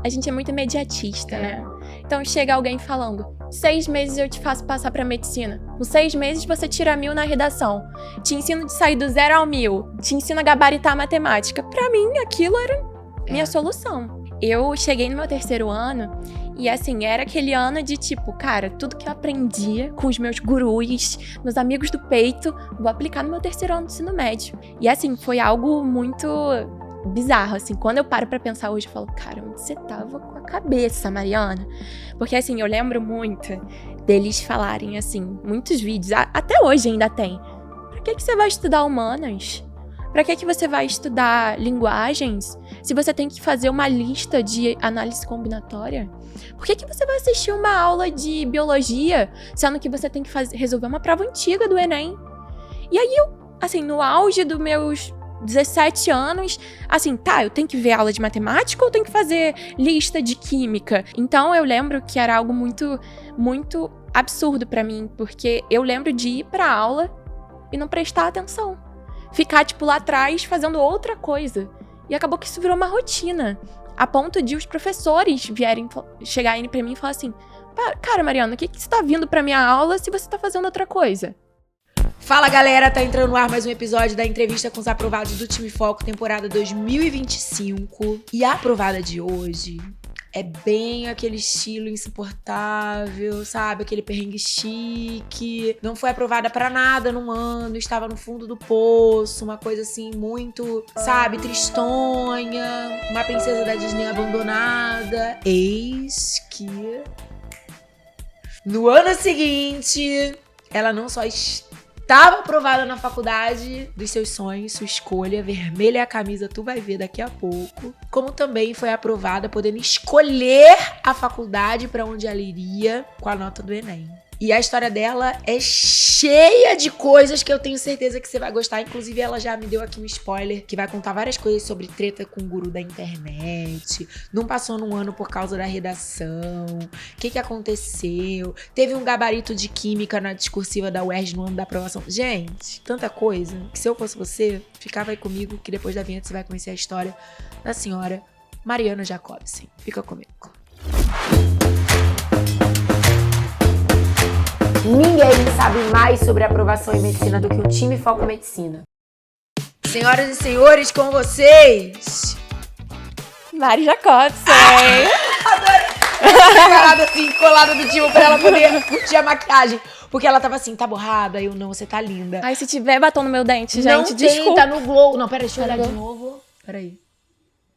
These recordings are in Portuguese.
a gente é muito imediatista, né? Então chega alguém falando, 6 meses eu te faço passar pra medicina. Com 6 meses você tira 1000 na redação. Te ensino de sair do 0 ao 1000. Te ensino a gabaritar a matemática. Pra mim, aquilo era minha solução. Eu cheguei no meu 3º ano e, assim, era aquele ano de tipo, cara, tudo que eu aprendia com os meus gurus, meus amigos do peito, vou aplicar no meu 3º ano do ensino médio. E, assim, foi algo muito bizarro, assim. Quando eu paro pra pensar hoje, eu falo, cara, onde você tava com a cabeça, Mariana? Porque, assim, eu lembro muito deles falarem, assim, muitos vídeos, até hoje ainda tem. Pra que você vai estudar humanas? Pra que você vai estudar linguagens se você tem que fazer uma lista de análise combinatória? Por que você vai assistir uma aula de biologia, sendo que você tem que resolver uma prova antiga do Enem? E aí, eu, assim, no auge dos meus 17 anos, assim, eu tenho que ver aula de matemática ou tenho que fazer lista de química? Então, eu lembro que era algo muito, muito absurdo pra mim, porque eu lembro de ir pra aula e não prestar atenção. Ficar, tipo, lá atrás fazendo outra coisa. E acabou que isso virou uma rotina. A ponto de os professores chegarem pra mim e falar assim, cara, Mariana, o que você tá vindo pra minha aula se você tá fazendo outra coisa? Fala, galera, tá entrando no ar mais um episódio da entrevista com os aprovados do Time Foco, temporada 2025. E a aprovada de hoje é bem aquele estilo insuportável, sabe? Aquele perrengue chique. Não foi aprovada pra nada num ano, estava no fundo do poço, uma coisa assim muito, sabe, tristonha. Uma princesa da Disney abandonada. Eis que no ano seguinte, ela não só estava aprovada na faculdade dos seus sonhos, sua escolha, vermelha é a camisa, tu vai ver daqui a pouco. Como também foi aprovada, podendo escolher a faculdade para onde ela iria com a nota do Enem. E a história dela é cheia de coisas que eu tenho certeza que você vai gostar. Inclusive, ela já me deu aqui um spoiler que vai contar várias coisas sobre treta com o guru da internet. Não passou num ano por causa da redação. O que aconteceu? Teve um gabarito de química na discursiva da UERJ no ano da aprovação. Gente, tanta coisa que se eu fosse você, ficava aí comigo que depois da vinheta você vai conhecer a história da senhora Mariana Jacobsen. Fica comigo. Ninguém sabe mais sobre aprovação em medicina do que o Time Foco Medicina. Senhoras e senhores, com vocês, Mari Jacobsen. Adorei. Assim, colada do Timo pra ela poder curtir a maquiagem. Porque ela tava assim, tá borrada? Eu não, você tá linda. Ai, se tiver batom no meu dente, gente, não desculpa. Tá no glow. Não, peraí, deixa eu olhar de novo. Peraí.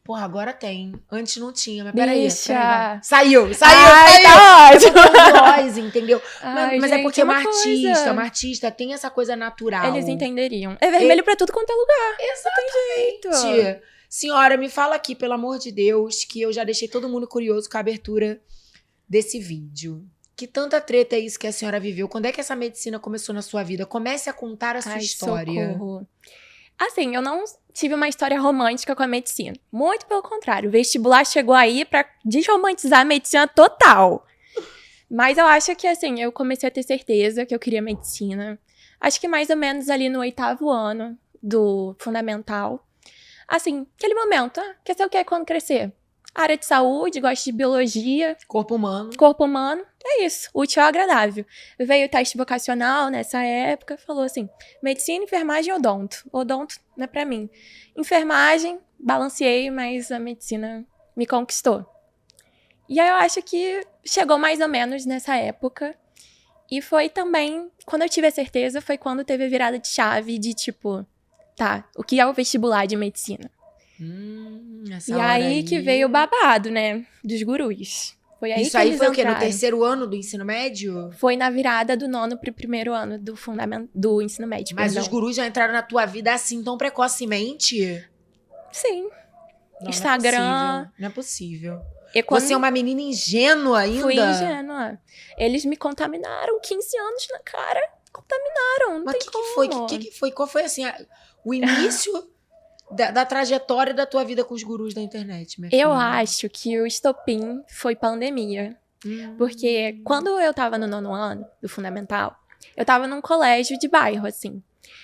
Porra, agora tem. Antes não tinha, mas peraí. Saiu. Tá ótimo. Voz, entendeu? Ai, mas gente, é porque uma artista tem essa coisa natural. Eles entenderiam. É vermelho pra tudo quanto é lugar. Exatamente. Não tem jeito. Senhora, me fala aqui, pelo amor de Deus, que eu já deixei todo mundo curioso com a abertura desse vídeo. Que tanta treta é isso que a senhora viveu? Quando é que essa medicina começou na sua vida? Comece a contar a sua história. Socorro. Assim, eu não tive uma história romântica com a medicina. Muito pelo contrário. O vestibular chegou aí pra desromantizar a medicina total. Mas eu acho que, assim, eu comecei a ter certeza que eu queria medicina. Acho que mais ou menos ali no 8º ano do fundamental. Assim, aquele momento, quer ser o que quando crescer? Área de saúde, gosto de biologia. Corpo humano. É isso, útil ao agradável. Veio o teste vocacional nessa época, falou assim, medicina, enfermagem e odonto. Odonto não é pra mim. Enfermagem, balanceei, mas a medicina me conquistou. E aí eu acho que chegou mais ou menos nessa época. E foi também, quando eu tive a certeza, foi quando teve a virada de chave de tipo, o que é o vestibular de medicina? Essa e hora aí que veio o babado, né, dos gurus. Foi aí isso que aí eles foi entraram. O quê? No 3º ano do ensino médio? Foi na virada do 9º pro 1º ano do ensino médio. Mas os gurus já entraram na tua vida assim tão precocemente? Sim. Não, Instagram. Não é possível. Você é uma menina ingênua ainda? Fui ingênua. Eles me contaminaram 15 anos na cara. Contaminaram, não Mas tem como. O que foi? Qual foi, assim, o início da trajetória da tua vida com os gurus da internet, minha filha? Eu acho que o estopim foi pandemia. Porque quando eu tava no 9º ano do fundamental, eu tava num colégio de bairro, assim.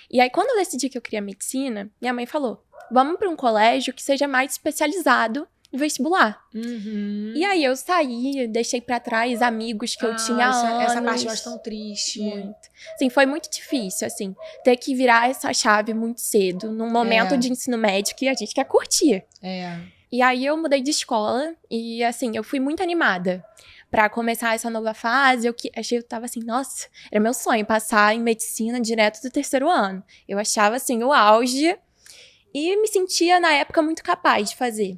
E aí, quando eu decidi que eu queria medicina, minha mãe falou, vamos pra um colégio que seja mais especializado no vestibular. Uhum. E aí eu saí, deixei pra trás amigos que eu tinha há anos. Essa parte eu acho tão triste. Muito. Assim, foi muito difícil, assim, ter que virar essa chave muito cedo, num momento de ensino médio que a gente quer curtir. E aí eu mudei de escola e, assim, eu fui muito animada pra começar essa nova fase. Eu tava assim, nossa, era meu sonho passar em medicina direto do 3º ano. Eu achava, assim, o auge e me sentia, na época, muito capaz de fazer.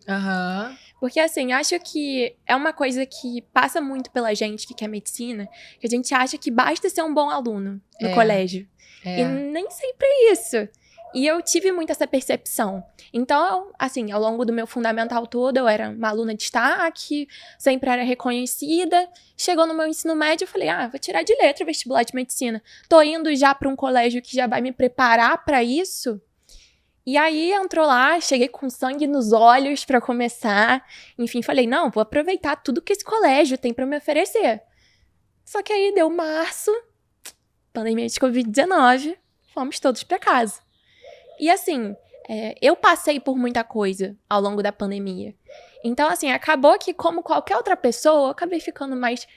Porque, assim, acho que é uma coisa que passa muito pela gente que quer medicina, que a gente acha que basta ser um bom aluno no colégio. E nem sempre é isso. E eu tive muito essa percepção. Então, assim, ao longo do meu fundamental todo, eu era uma aluna de destaque, sempre era reconhecida. Chegou no meu ensino médio, eu falei, vou tirar de letra vestibular de medicina. Tô indo já para um colégio que já vai me preparar para isso. E aí, entrou lá, cheguei com sangue nos olhos pra começar. Enfim, falei, não, vou aproveitar tudo que esse colégio tem pra me oferecer. Só que aí, deu março, pandemia de Covid-19, fomos todos pra casa. E assim, eu passei por muita coisa ao longo da pandemia. Então, assim, acabou que, como qualquer outra pessoa, eu acabei ficando mais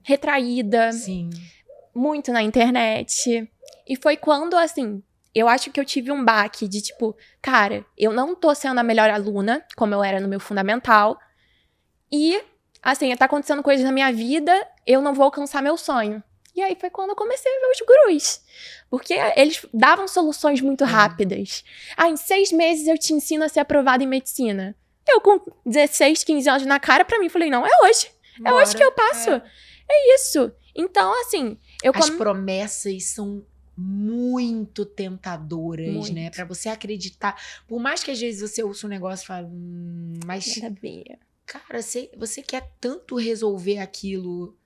retraída. Sim. Muito na internet. E foi quando, assim, eu acho que eu tive um baque de tipo, cara, eu não tô sendo a melhor aluna, como eu era no meu fundamental. E, assim, tá acontecendo coisas na minha vida, eu não vou alcançar meu sonho. E aí foi quando eu comecei a ver os gurus. Porque eles davam soluções muito rápidas. Em 6 meses eu te ensino a ser aprovada em medicina. Eu com 16, 15 anos na cara, pra mim, falei, não, é hoje. É hoje que eu passo. É isso. Então, assim... As promessas são muito tentadoras, né? Pra você acreditar. Por mais que às vezes você ouça um negócio e fale, mas... Cara, você quer tanto resolver aquilo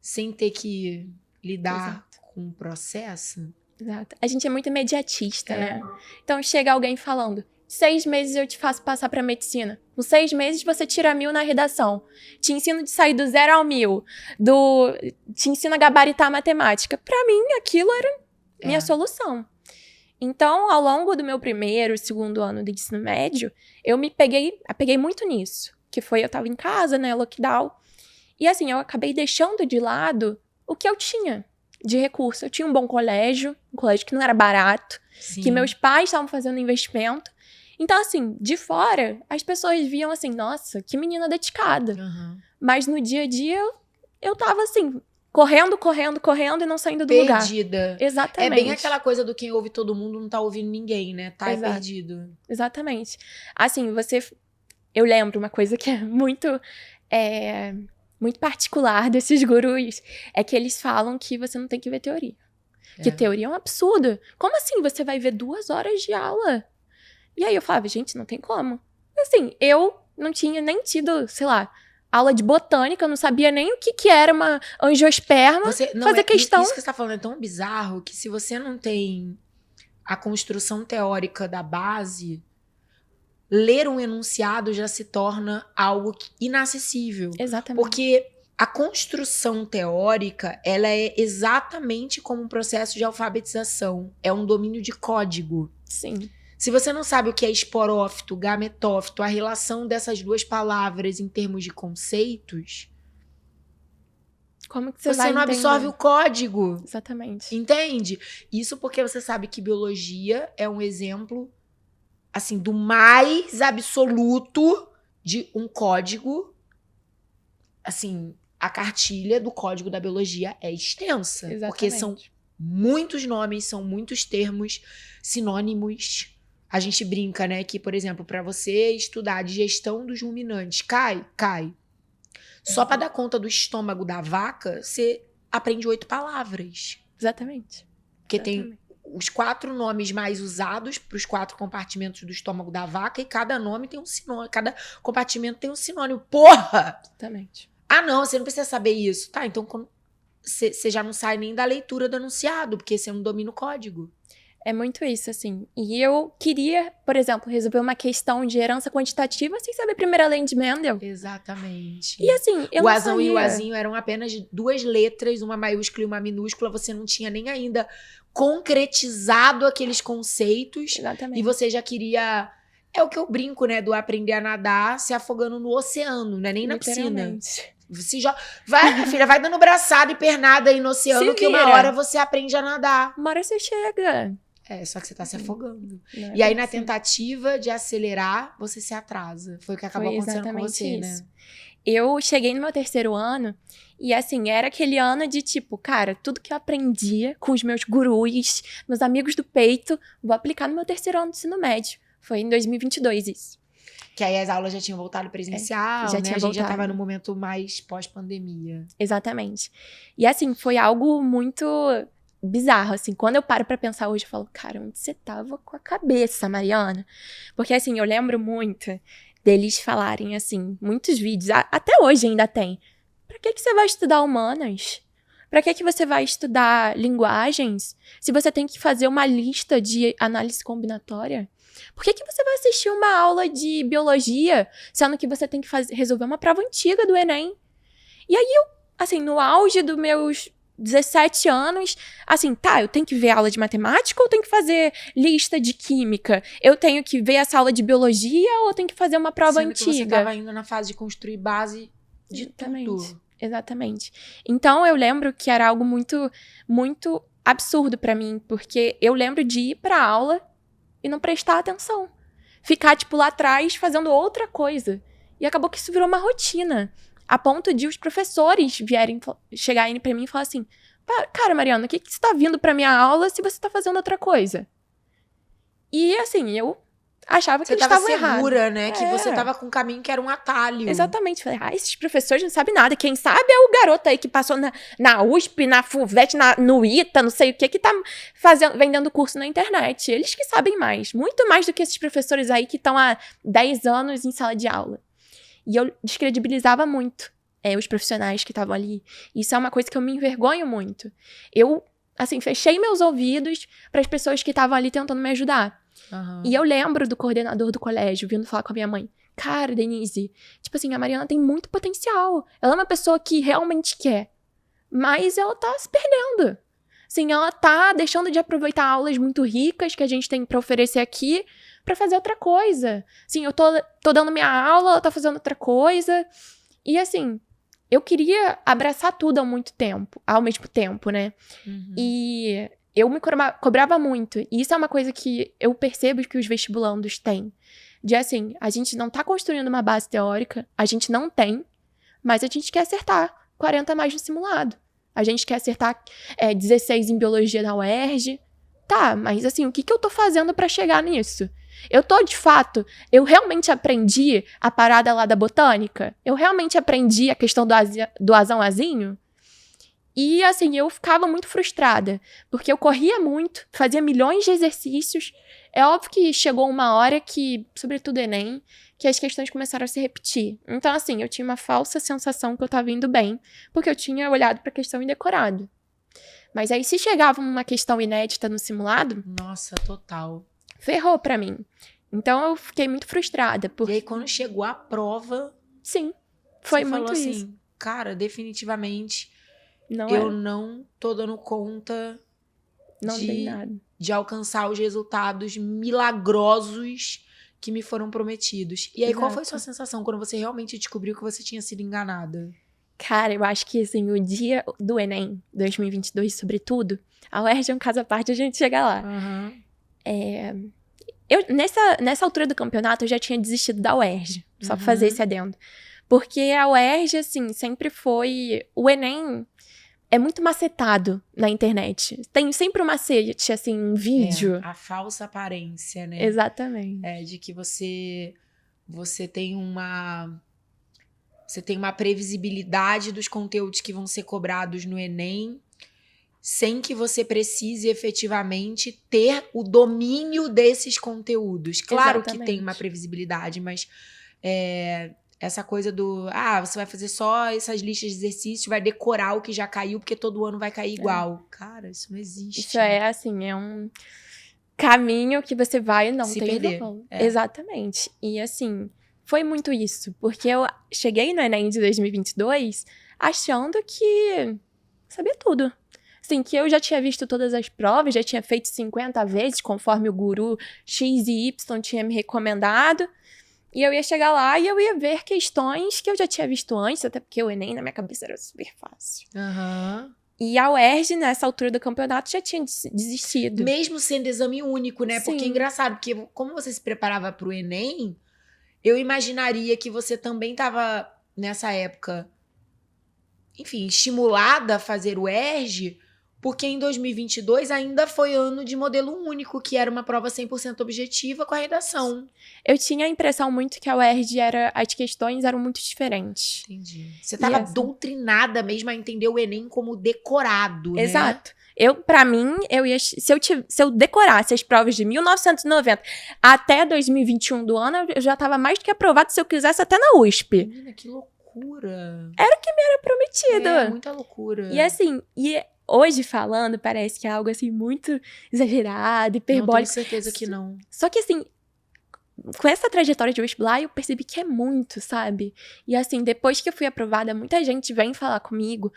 sem ter que lidar com o processo? Exato. A gente é muito imediatista, né? Então chega alguém falando, 6 meses eu te faço passar pra medicina. Com 6 meses você tira 1000 na redação. Te ensino de sair do 0 ao 1000. Te ensino a gabaritar a matemática. Pra mim, aquilo era minha solução. Então, ao longo do meu 1º e 2º ano de ensino médio, eu me apeguei muito nisso. Que foi, eu tava em casa, né, lockdown. E assim, eu acabei deixando de lado o que eu tinha de recurso. Eu tinha um bom colégio, um colégio que não era barato, que meus pais estavam fazendo investimento. Então, assim, de fora, as pessoas viam assim, nossa, que menina dedicada. Mas no dia a dia, eu tava assim, correndo e não saindo do lugar. Perdida. Exatamente. É bem aquela coisa do quem ouve todo mundo não tá ouvindo ninguém, né? Tá perdido. Exatamente. Assim, eu lembro uma coisa que é muito particular desses gurus, é que eles falam que você não tem que ver teoria. Que teoria é um absurdo. Como assim você vai ver 2 horas de aula? E aí eu falava, gente, não tem como. Assim, eu não tinha nem tido, sei lá, aula de botânica, eu não sabia nem o que era uma angiosperma. Fazer questão... Isso que você tá falando é tão bizarro que se você não tem a construção teórica da base, ler um enunciado já se torna algo inacessível. Exatamente. Porque a construção teórica, ela é exatamente como um processo de alfabetização. É um domínio de código. Sim. Se você não sabe o que é esporófito, gametófito, a relação dessas 2 palavras em termos de conceitos, como que você não absorve o código. Exatamente. Entende? Isso porque você sabe que biologia é um exemplo, assim, do mais absoluto de um código. Assim, a cartilha do código da biologia é extensa. Exatamente. Porque são muitos nomes, são muitos termos, sinônimos. A gente brinca, né, que, por exemplo, para você estudar a digestão dos ruminantes, cai. Só para dar conta do estômago da vaca, você aprende 8 palavras. Exatamente. Porque tem os 4 nomes mais usados para os 4 compartimentos do estômago da vaca e cada nome tem um sinônimo, cada compartimento tem um sinônimo. Porra! Exatamente. Não, você não precisa saber isso. Tá, então você já não sai nem da leitura do enunciado, porque você não domina o código. É muito isso, assim. E eu queria, por exemplo, resolver uma questão de herança quantitativa sem saber a primeira lei de Mendel. Exatamente. E assim, eu o não azão sabia. e o azinho eram apenas 2 letras, uma maiúscula e uma minúscula. Você não tinha nem ainda concretizado aqueles conceitos. Exatamente. E você já queria É o que eu brinco, né? Do aprender a nadar se afogando no oceano, não é nem na piscina. Literalmente. Vai, minha filha, vai dando braçada e pernada aí no oceano Se que uma vira. hora você aprende a nadar. Uma hora você chega. Só que você tá se afogando. Não, E aí, na assim, tentativa de acelerar, você se atrasa. Foi o que acabou foi acontecendo com exatamente você, isso. né? Eu cheguei no meu 3º ano e, assim, era aquele ano de tipo, cara, tudo que eu aprendia com os meus gurus, meus amigos do peito, vou aplicar no meu 3º ano do ensino médio. Foi em 2022 isso. Que aí as aulas já tinham voltado presencial, já né? tinha A gente já voltado. tava no momento mais pós-pandemia. Exatamente. E, assim, foi algo muito bizarro, assim. Quando eu paro pra pensar hoje, eu falo, cara, onde você tava com a cabeça, Mariana? Porque, assim, eu lembro muito deles falarem, assim, muitos vídeos, até hoje ainda tem. Pra que você vai estudar humanas? Pra que você vai estudar linguagens se você tem que fazer uma lista de análise combinatória? Por que você vai assistir uma aula de biologia, sendo que você tem que resolver uma prova antiga do Enem? E aí eu, assim, no auge dos meus 17 anos, assim, eu tenho que ver aula de matemática ou eu tenho que fazer lista de química? Eu tenho que ver essa aula de biologia ou eu tenho que fazer uma prova Sendo antiga? que você tava ainda na fase de construir base de tudo. Exatamente. Então, eu lembro que era algo muito, muito absurdo pra mim, porque eu lembro de ir pra aula e não prestar atenção. Ficar, tipo, lá atrás fazendo outra coisa. E acabou que isso virou uma rotina. A ponto de os professores chegarem pra mim e falar assim, cara, Mariana, o que você tá vindo pra minha aula se você tá fazendo outra coisa? E, assim, eu achava que eles estavam errados. Você tava segura, né? Que você tava com um caminho que era um atalho. Exatamente. Falei, esses professores não sabem nada. Quem sabe é o garoto aí que passou na USP, na FUVEST, no ITA, não sei o que tá vendendo curso na internet. Eles que sabem mais. Muito mais do que esses professores aí que estão há 10 anos em sala de aula. E eu descredibilizava muito os profissionais que estavam ali. Isso é uma coisa que eu me envergonho muito. Eu, assim, fechei meus ouvidos para as pessoas que estavam ali tentando me ajudar. Uhum. E eu lembro do coordenador do colégio vindo falar com a minha mãe. Cara, Denise, tipo assim, a Mariana tem muito potencial. Ela é uma pessoa que realmente quer. Mas ela tá se perdendo. Assim, ela tá deixando de aproveitar aulas muito ricas que a gente tem pra oferecer aqui pra fazer outra coisa. Assim, eu tô dando minha aula, ela tá fazendo outra coisa. E assim, eu queria abraçar tudo ao mesmo tempo, né? Uhum. E eu me cobrava muito. E isso é uma coisa que eu percebo que os vestibulandos têm. De assim, a gente não tá construindo uma base teórica, a gente não tem, mas a gente quer acertar 40 a mais no simulado. A gente quer acertar 16 em biologia da UERJ. Tá, mas assim, o que eu tô fazendo pra chegar nisso? Eu realmente aprendi a parada lá da botânica? Eu realmente aprendi a questão do azão-azinho? E, assim, eu ficava muito frustrada, porque eu corria muito, fazia milhões de exercícios. É óbvio que chegou uma hora que, sobretudo Enem, que as questões começaram a se repetir. Então, assim, eu tinha uma falsa sensação que eu estava indo bem, porque eu tinha olhado para a questão e decorado. Mas aí, se chegava uma questão inédita no simulado... Nossa, total. Ferrou pra mim. Então, eu fiquei muito frustrada. E aí, quando chegou a prova... Sim, foi muito falou isso. Assim, cara, definitivamente... Eu não tô dando conta de alcançar os resultados milagrosos que me foram prometidos. E aí, Exato. Qual foi a sua sensação quando você realmente descobriu que você tinha sido enganada? Cara, eu acho que, assim, o dia do Enem 2022, sobretudo, a UERJ é um caso à parte, a gente chega lá. Uhum. Nessa altura do campeonato, eu já tinha desistido da UERJ, só pra fazer esse adendo. Porque a UERJ, assim, sempre foi... O Enem é muito macetado na internet. Tem sempre um macete, assim, um vídeo. A falsa aparência, né? Exatamente. De que você tem uma... Você tem uma previsibilidade dos conteúdos que vão ser cobrados no Enem, sem que você precise efetivamente ter o domínio desses conteúdos. Claro Exatamente. Que tem uma previsibilidade, mas essa coisa do... você vai fazer só essas listas de exercícios, vai decorar o que já caiu, porque todo ano vai cair igual. Cara, isso não existe. Isso assim, é um caminho que você vai e não Se tem perder. Volta. Exatamente. E assim, foi muito isso. Porque eu cheguei no Enem de 2022 achando que sabia tudo. assim, que eu já tinha visto todas as provas, já tinha feito 50 vezes, conforme o guru X e Y tinha me recomendado. E eu ia chegar lá e eu ia ver questões que eu já tinha visto antes, até porque o Enem na minha cabeça era super fácil. E a UERJ, nessa altura do campeonato, já tinha desistido. Mesmo sendo exame único, né? Sim. Porque é engraçado, porque como você se preparava pro Enem, eu imaginaria que você também estava, nessa época, enfim, estimulada a fazer o UERJ, porque em 2022 ainda foi ano de modelo único, que era uma prova 100% objetiva com a redação. Eu tinha a impressão muito que a UERJ as questões eram muito diferentes. Entendi. Você estava doutrinada mesmo a entender o Enem como decorado, né? Exato. Pra mim, se eu decorasse as provas de 1990 até 2021 do ano, eu já estava mais do que aprovado se eu quisesse até na USP. Menina, que loucura. Era o que me era prometido. É, muita loucura. E assim, hoje falando, parece que é algo assim muito exagerado, hiperbólico. Não, tenho certeza que não. Só que assim, com essa trajetória de vestibular, eu percebi que é muito, sabe? E assim, depois que eu fui aprovada, muita gente vem falar comigo,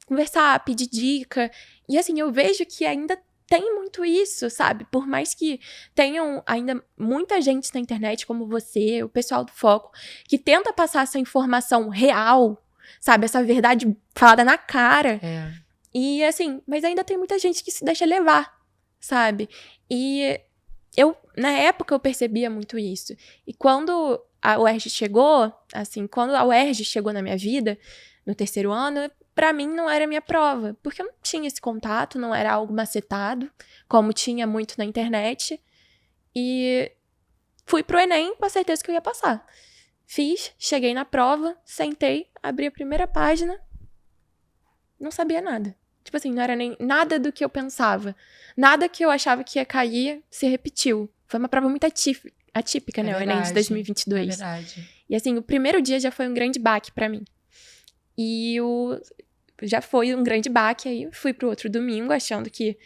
conversar, pedir dica. E assim, eu vejo que ainda tem muito isso, sabe? Por mais que tenham ainda muita gente na internet, como você, o pessoal do Foco, que tenta passar essa informação real, sabe? Essa verdade falada na cara. E assim, mas ainda tem muita gente que se deixa levar, sabe? E na época eu percebia muito isso. E quando a UERJ chegou, quando a UERJ chegou na minha vida, no terceiro ano, pra mim não era minha prova, porque eu não tinha esse contato, não era algo macetado, como tinha muito na internet. E fui pro Enem com a certeza que eu ia passar. Fiz, cheguei na prova, sentei, abri a primeira página, não sabia nada. Tipo assim, não era nem nada do que eu pensava. Nada que eu achava que ia cair se repetiu. Foi uma prova muito atípica, né? O Enem de 2022. É verdade. E assim, o primeiro dia já foi um grande baque pra mim. E já foi um grande baque, aí fui pro outro domingo achando que,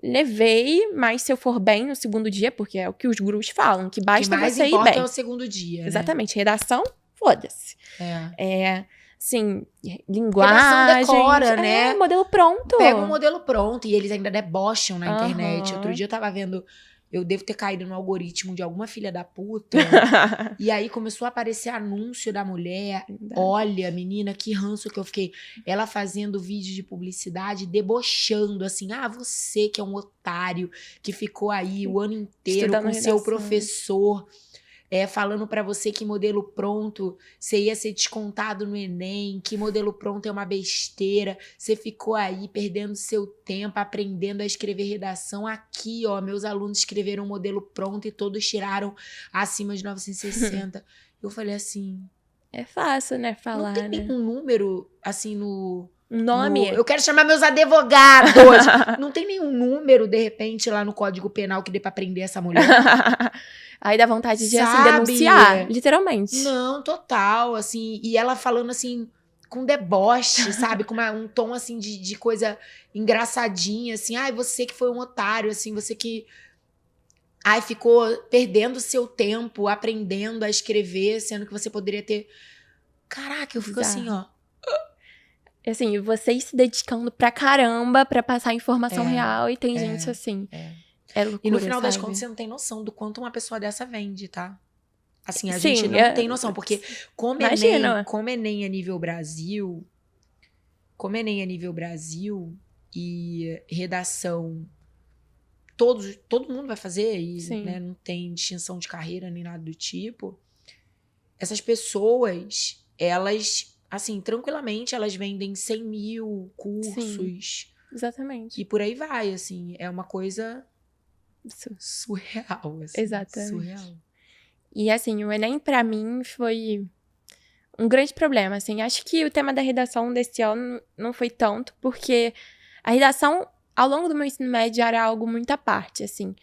levei, mas se eu for bem no segundo dia, porque é o que os gurus falam, que basta você ir bem. O que mais importa é o segundo dia, né? Exatamente. Redação, foda-se. Assim, linguagem. Redação decora, né? Modelo pronto. Pega um modelo pronto e eles ainda debocham na internet. Outro dia eu tava vendo, eu devo ter caído no algoritmo de alguma filha da puta. E aí começou a aparecer anúncio da mulher. Olha, menina, que ranço que eu fiquei. Ela fazendo vídeo de publicidade, debochando, assim. Você que é um otário, que ficou aí o ano inteiro Estudando com redação. seu professor. Falando pra você que modelo pronto você ia ser descontado no Enem, que modelo pronto é uma besteira, você ficou aí perdendo seu tempo aprendendo a escrever redação. Aqui, ó, meus alunos escreveram um modelo pronto e todos tiraram acima de 960. Eu falei assim... É fácil, né, falar, não tem nenhum número, assim, um nome? eu quero chamar meus advogados! Não tem nenhum número, de repente, lá no Código Penal que dê pra prender essa mulher? Aí dá vontade de, assim, Sabe? denunciar, literalmente. Não, total, assim, e ela falando, assim, com deboche, sabe? Com um tom, assim, de coisa engraçadinha, assim, você que foi um otário, assim, você que, ficou perdendo seu tempo aprendendo a escrever, sendo que você poderia ter... Caraca, eu fico assim, ó. Assim, vocês se dedicando pra caramba pra passar informação real e tem gente assim... É loucura, e no final das sabe? contas, você não tem noção do quanto uma pessoa dessa vende, tá? Assim, a Sim, gente não tem noção, porque como Enem a nível Brasil, e redação, todo mundo vai fazer, e né, não tem distinção de carreira nem nada do tipo, essas pessoas, elas, assim, tranquilamente, elas vendem 100 mil cursos. Sim, exatamente. E por aí vai, assim, é uma coisa... surreal, assim. Exatamente. Surreal. E assim, o Enem pra mim foi um grande problema, assim. Acho que o tema da redação desse ano não foi tanto, porque a redação, ao longo do meu ensino médio, era algo muito à parte, assim.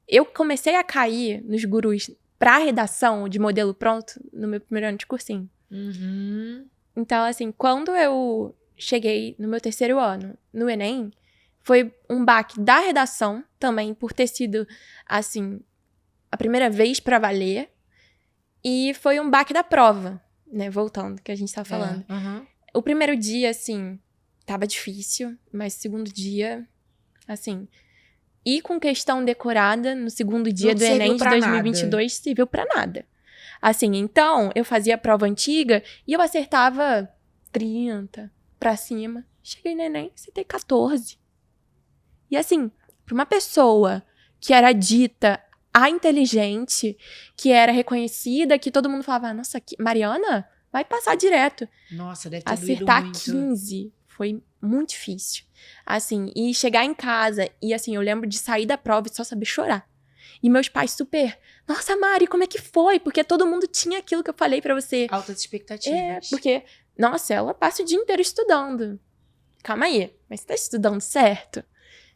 Eu comecei a cair nos gurus pra redação de modelo pronto no meu primeiro ano de cursinho. Então, assim, quando eu cheguei no meu terceiro ano no Enem, foi um baque da redação também, por ter sido, assim, a primeira vez pra valer. E foi um baque da prova, né? Voltando, que a gente tava falando. O primeiro dia, assim, tava difícil, mas segundo dia, assim... E com questão decorada no segundo dia Não do Enem serviu de pra 2022, serviu pra nada. Assim, então, eu fazia a prova antiga e eu acertava 30 pra cima. Cheguei no Enem, acertei 14. E assim, pra uma pessoa que era dita a inteligente, que era reconhecida, que todo mundo falava, nossa, Mariana, vai passar direto. Nossa, deve ter doído Acertar muito. 15 foi muito difícil. Assim, e chegar em casa, e assim, eu lembro de sair da prova e só saber chorar. E meus pais super, nossa, Mari, como é que foi? Porque todo mundo tinha aquilo que eu falei pra você. Altas expectativas. Porque, nossa, ela passa o dia inteiro estudando. Calma aí, mas você tá estudando certo?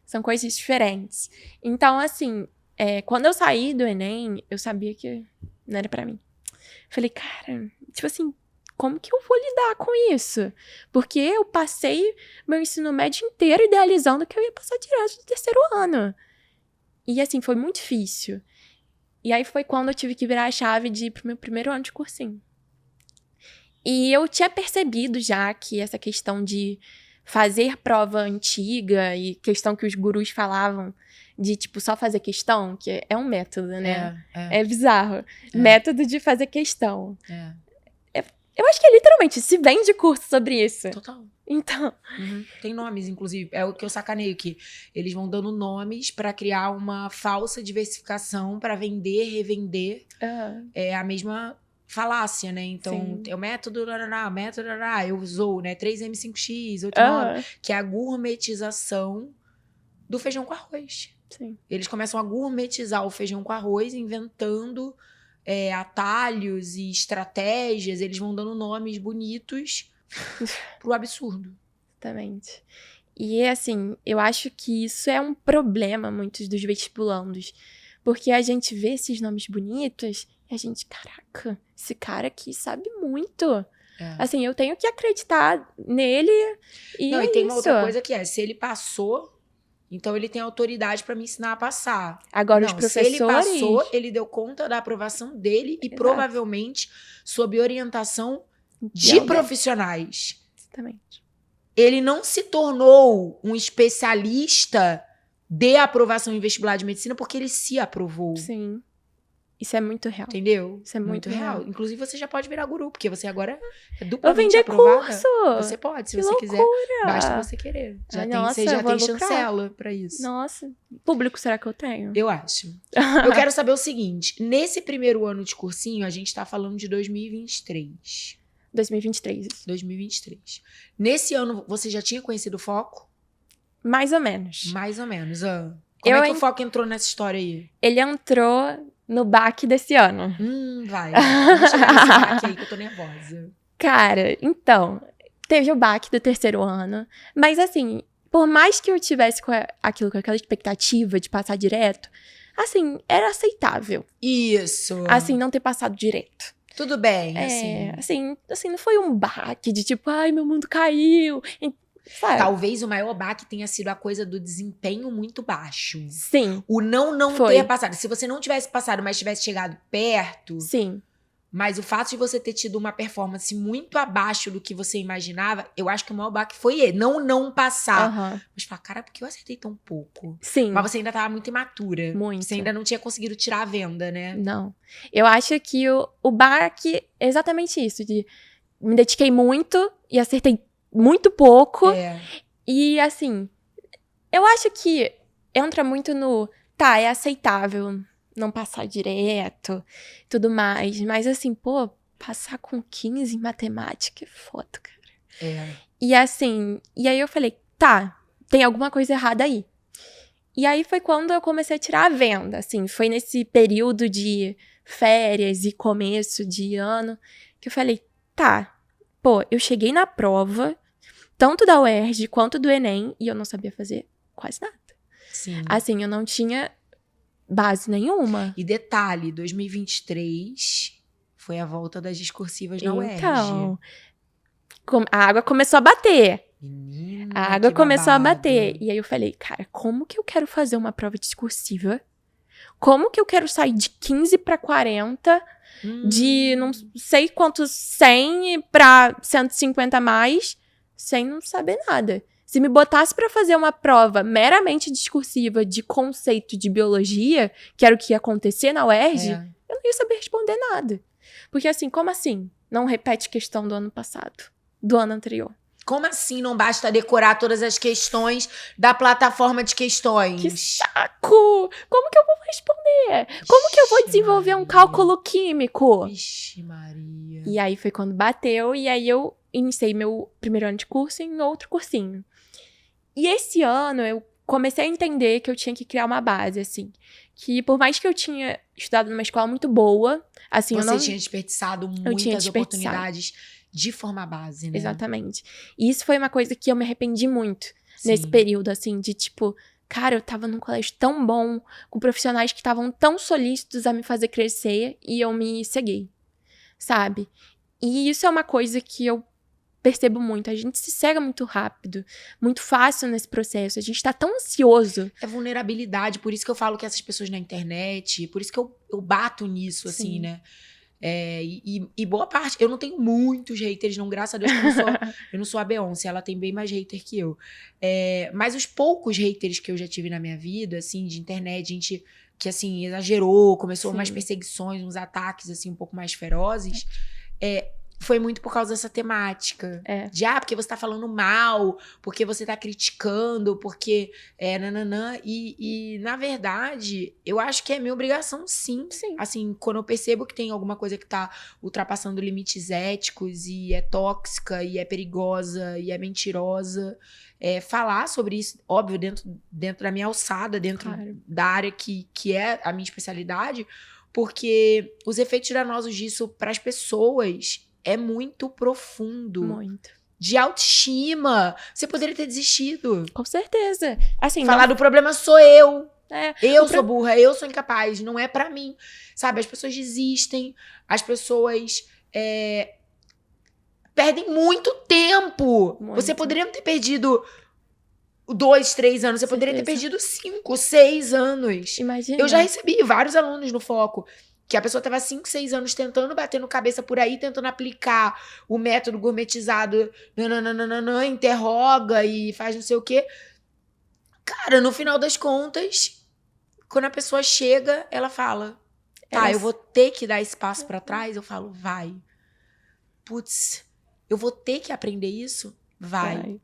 São coisas diferentes. Então, assim, quando eu saí do Enem, eu sabia que não era pra mim. Falei, cara, tipo assim, como que eu vou lidar com isso? Porque eu passei meu ensino médio inteiro idealizando que eu ia passar direto do terceiro ano. E assim, foi muito difícil. E aí foi quando eu tive que virar a chave de ir pro meu primeiro ano de cursinho. E eu tinha percebido já que essa questão de fazer prova antiga e questão que os gurus falavam de, tipo, só fazer questão, que é um método, né? É bizarro. Método de fazer questão. Eu acho que literalmente se vende curso sobre isso. Total. Então. Tem nomes, inclusive. É o que eu sacaneio, que eles vão dando nomes pra criar uma falsa diversificação pra vender, revender. É a mesma falácia, né? Então, é o método, eu usou, né? 3M5X, 89, que é a gourmetização do feijão com arroz. Sim. Eles começam a gourmetizar o feijão com arroz, inventando atalhos e estratégias. Eles vão dando nomes bonitos pro absurdo. Exatamente. E, assim, eu acho que isso é um problema, muitos dos vestibulandos. Porque a gente vê esses nomes bonitos e a gente, caraca, esse cara aqui sabe muito. Assim, eu tenho que acreditar nele e Não, é e tem isso. uma outra coisa que se ele passou, então ele tem autoridade pra me ensinar a passar. Agora, os Não, professores... se ele passou, ele deu conta da aprovação dele e provavelmente sob orientação de profissionais. Exatamente. Ele não se tornou um especialista de aprovação em vestibular de medicina porque ele se aprovou. Sim. Isso é muito real. Entendeu? Isso é muito real. Inclusive, você já pode virar guru, porque você agora é Eu duplamente vender aprovada. curso! Você pode, se Que você loucura. quiser. Basta você querer. Você já tem chancela pra isso. Nossa. Público será que eu tenho? Eu acho. Eu quero saber o seguinte. Nesse primeiro ano de cursinho, a gente tá falando de 2023. 2023. 2023. Nesse ano, você já tinha conhecido o Foco? Mais ou menos. Mais ou menos. Como é que o Foco entrou nessa história aí? Ele entrou no baque desse ano. Vai. Vamos chegar nesse baque aí que eu tô nervosa. Cara, então, teve o baque do terceiro ano. Mas assim, por mais que eu tivesse com aquela expectativa de passar direto, assim, era aceitável. Isso. Assim, não ter passado direto. Tudo bem, assim, não foi um baque de tipo, ai, meu mundo caiu. Sabe? Talvez o maior baque tenha sido a coisa do desempenho muito baixo. Sim. O não ter passado. Se você não tivesse passado, mas tivesse chegado perto. Sim. Mas o fato de você ter tido uma performance muito abaixo do que você imaginava, eu acho que o maior baque foi ele. Não passar. Mas falar, cara, por que eu acertei tão pouco? Sim. Mas você ainda tava muito imatura. Muito. Você ainda não tinha conseguido tirar a venda, né? Não. Eu acho que o baque é exatamente isso. De me dediquei muito e acertei muito pouco. E assim, eu acho que entra muito no... Tá, é aceitável não passar direto, tudo mais. Mas assim, pô, passar com 15 em matemática é foda, cara. E assim, e aí eu falei, tá, tem alguma coisa errada aí. E aí foi quando eu comecei a tirar a venda, assim. Foi nesse período de férias e começo de ano que eu falei, tá, pô, eu cheguei na prova, tanto da UERJ quanto do Enem, e eu não sabia fazer quase nada. Sim. Assim, eu não tinha base nenhuma. E detalhe, 2023 foi a volta das discursivas na UERJ. Então, a água começou a bater. Menina, a água começou a bater. E aí eu falei, cara, como que eu quero fazer uma prova discursiva? Como que eu quero sair de 15 para 40, de não sei quantos 100 para 150 a mais, sem não saber nada. Se me botasse pra fazer uma prova meramente discursiva de conceito de biologia, que era o que ia acontecer na UERJ, eu não ia saber responder nada. Porque assim, como assim? Não repete questão do ano passado, do ano anterior. Como assim não basta decorar todas as questões da plataforma de questões? Que saco! Como que eu vou responder? Como que eu vou desenvolver um cálculo químico? Vixe Maria. E aí foi quando bateu, e aí eu iniciei meu primeiro ano de curso em outro cursinho. E esse ano eu comecei a entender que eu tinha que criar uma base, assim. Que por mais que eu tinha estudado numa escola muito boa, assim, Você eu não... tinha desperdiçado tinha muitas desperdiçado. oportunidades de formar base, né? Exatamente. E isso foi uma coisa que eu me arrependi muito Sim. nesse período, assim, de tipo... Cara, eu tava num colégio tão bom, com profissionais que estavam tão solícitos a me fazer crescer, e eu me ceguei, sabe? E isso é uma coisa que eu percebo muito. A gente se cega muito rápido, muito fácil nesse processo. A gente tá tão ansioso. É vulnerabilidade, por isso que eu falo que essas pessoas na internet, por isso que eu bato nisso, Sim. assim, né? E boa parte, eu não tenho muitos haters, não, graças a Deus, que eu não sou a Beyoncé, ela tem bem mais hater que eu. Mas os poucos haters que eu já tive na minha vida, assim, de internet, gente que, assim, exagerou, começou Sim. umas perseguições, uns ataques, assim, um pouco mais ferozes, foi muito por causa dessa temática. De, porque você tá falando mal, porque você tá criticando, porque nananã. E, na verdade, eu acho que é minha obrigação, sim. Assim, quando eu percebo que tem alguma coisa que tá ultrapassando limites éticos e é tóxica, e é perigosa, e é mentirosa, falar sobre isso, óbvio, dentro da minha alçada, dentro da área que é a minha especialidade, porque os efeitos danosos disso para as pessoas é muito profundo. Muito. De autoestima. Você poderia ter desistido. Com certeza. Assim, falar do problema sou eu. Eu o sou burra, eu sou incapaz. Não é pra mim. Sabe, as pessoas desistem. As pessoas perdem muito tempo. Muito. Você poderia ter perdido 2, 3 anos. Você poderia ter perdido 5, 6 anos. Imagina. Eu já recebi vários alunos no Foco que a pessoa tava 5, 6 anos tentando, batendo cabeça por aí, tentando aplicar o método gourmetizado, nananana, interroga e faz não sei o quê. Cara, no final das contas, quando a pessoa chega, ela fala, tá, eu vou ter que dar esse passo pra trás? Eu falo, vai. Putz, eu vou ter que aprender isso? Vai.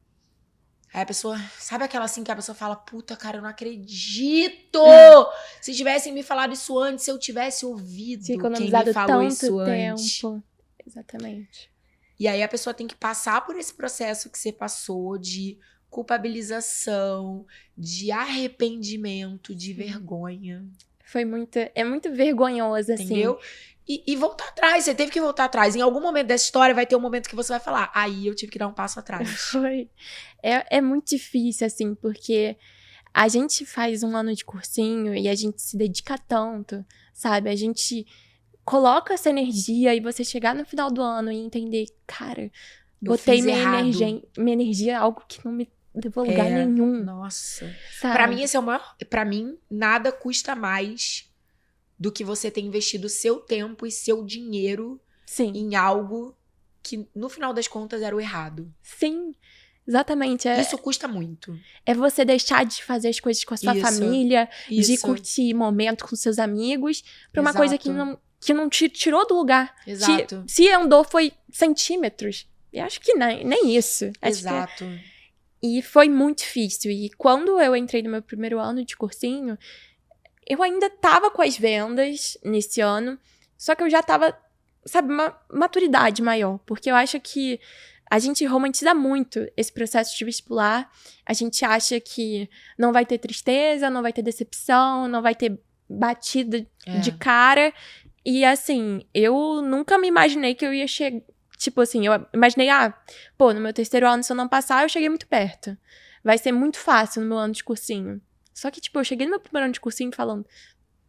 Aí a pessoa, sabe aquela assim que a pessoa fala, puta, cara, eu não acredito! Se tivessem me falado isso antes, se eu tivesse ouvido quem me falou isso antes. Exatamente. E aí a pessoa tem que passar por esse processo que você passou de culpabilização, de arrependimento, de vergonha. É muito vergonhoso, assim. Entendeu? E voltar atrás, você teve que voltar atrás. Em algum momento dessa história vai ter um momento que você vai falar, aí eu tive que dar um passo atrás. Foi. É muito difícil, assim, porque a gente faz um ano de cursinho e a gente se dedica tanto, sabe? A gente coloca essa energia e você chegar no final do ano e entender, cara, botei minha energia em algo que não me levou a lugar nenhum. Nossa. Sabe? Pra mim, esse é o maior. Pra mim, nada custa mais do que você ter investido seu tempo e seu dinheiro em algo que, no final das contas, era o errado. Sim, exatamente. Isso custa muito. É você deixar de fazer as coisas com a sua família, de curtir momento com seus amigos, pra uma coisa que não te tirou do lugar. Exato. Se andou foi centímetros. Eu acho que nem isso. Exato. E foi muito difícil. E quando eu entrei no meu primeiro ano de cursinho, eu ainda tava com as vendas nesse ano, só que eu já tava, sabe, uma maturidade maior. Porque eu acho que a gente romantiza muito esse processo de vestibular. A gente acha que não vai ter tristeza, não vai ter decepção, não vai ter batida de cara. E assim, eu nunca me imaginei que eu ia chegar. Tipo assim, eu imaginei, no meu terceiro ano, se eu não passar, eu cheguei muito perto. Vai ser muito fácil no meu ano de cursinho. Só que, tipo, eu cheguei no meu primeiro ano de cursinho falando,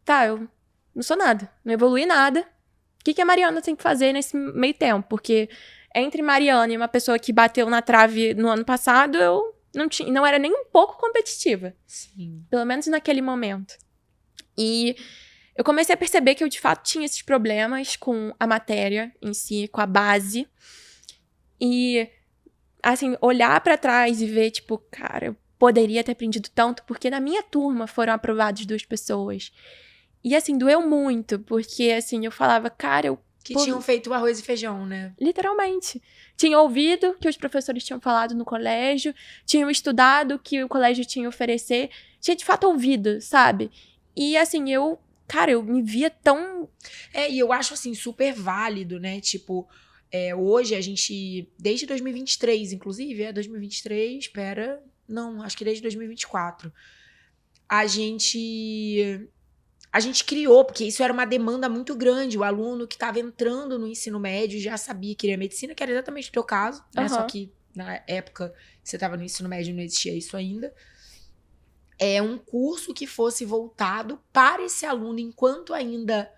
tá, eu não sou nada, não evolui nada. O que a Mariana tem que fazer nesse meio tempo? Porque entre Mariana e uma pessoa que bateu na trave no ano passado, eu não era nem um pouco competitiva. Sim. Pelo menos naquele momento. E eu comecei a perceber que eu, de fato, tinha esses problemas com a matéria em si, com a base. E assim, olhar pra trás e ver, tipo, cara, eu poderia ter aprendido tanto, porque na minha turma foram aprovadas 2 pessoas. E, assim, doeu muito, porque, assim, eu falava, cara, eu... Que tinham feito arroz e feijão, né? Literalmente. Tinha ouvido o que os professores tinham falado no colégio, tinham estudado o que o colégio tinha a oferecer, tinha de fato ouvido, sabe? E, assim, cara, eu me via tão... E eu acho, assim, super válido, né? Tipo, hoje a gente, desde 2023, inclusive, 2023, espera... Não, acho que desde 2024. A gente criou, porque isso era uma demanda muito grande. O aluno que estava entrando no ensino médio já sabia que queria medicina, que era exatamente o teu caso, né? Só que na época que você estava no ensino médio não existia isso ainda. É um curso que fosse voltado para esse aluno enquanto ainda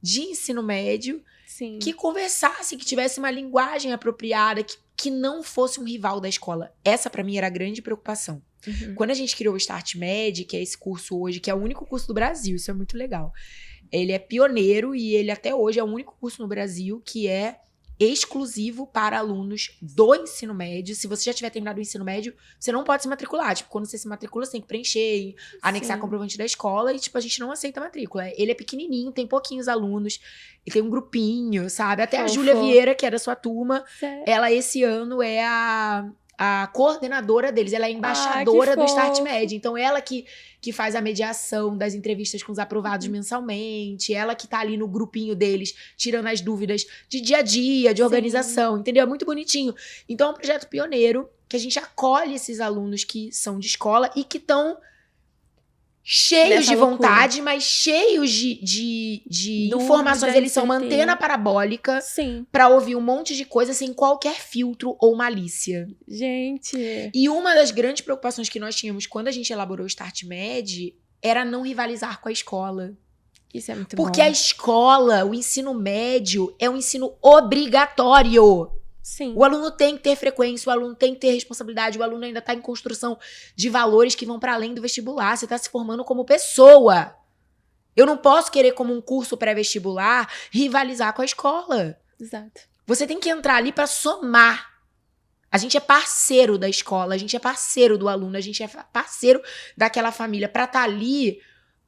de ensino médio, Sim. que conversasse, que tivesse uma linguagem apropriada, que não fosse um rival da escola. Essa, para mim, era a grande preocupação. Uhum. Quando a gente criou o Start Med, que é esse curso hoje, que é o único curso do Brasil, isso é muito legal. Ele é pioneiro e ele até hoje é o único curso no Brasil que é exclusivo para alunos do ensino médio. Se você já tiver terminado o ensino médio, você não pode se matricular. Tipo, quando você se matricula, você tem que preencher, anexar comprovante da escola e, tipo, a gente não aceita a matrícula. Ele é pequenininho, tem pouquinhos alunos, e tem um grupinho, sabe? Até a Júlia Vieira, que é da sua turma, ela esse ano é a coordenadora deles, ela é a embaixadora do Start Med. Então, ela que faz a mediação das entrevistas com os aprovados mensalmente, ela que tá ali no grupinho deles, tirando as dúvidas de dia a dia, de organização, entendeu? É muito bonitinho. Então, é um projeto pioneiro, que a gente acolhe esses alunos que são de escola e que estão cheios de vontade, mas cheios de informações. Eles são uma antena parabólica pra ouvir um monte de coisa sem qualquer filtro ou malícia. Gente. E uma das grandes preocupações que nós tínhamos quando a gente elaborou o Start Med era não rivalizar com a escola. Isso é muito bom. Porque a escola, o ensino médio, é um ensino obrigatório. Sim. O aluno tem que ter frequência, o aluno tem que ter responsabilidade, o aluno ainda está em construção de valores que vão para além do vestibular. Você está se formando como pessoa. Eu não posso querer, como um curso pré-vestibular, rivalizar com a escola. Exato. Você tem que entrar ali para somar. A gente é parceiro da escola, a gente é parceiro do aluno, a gente é parceiro daquela família para estar ali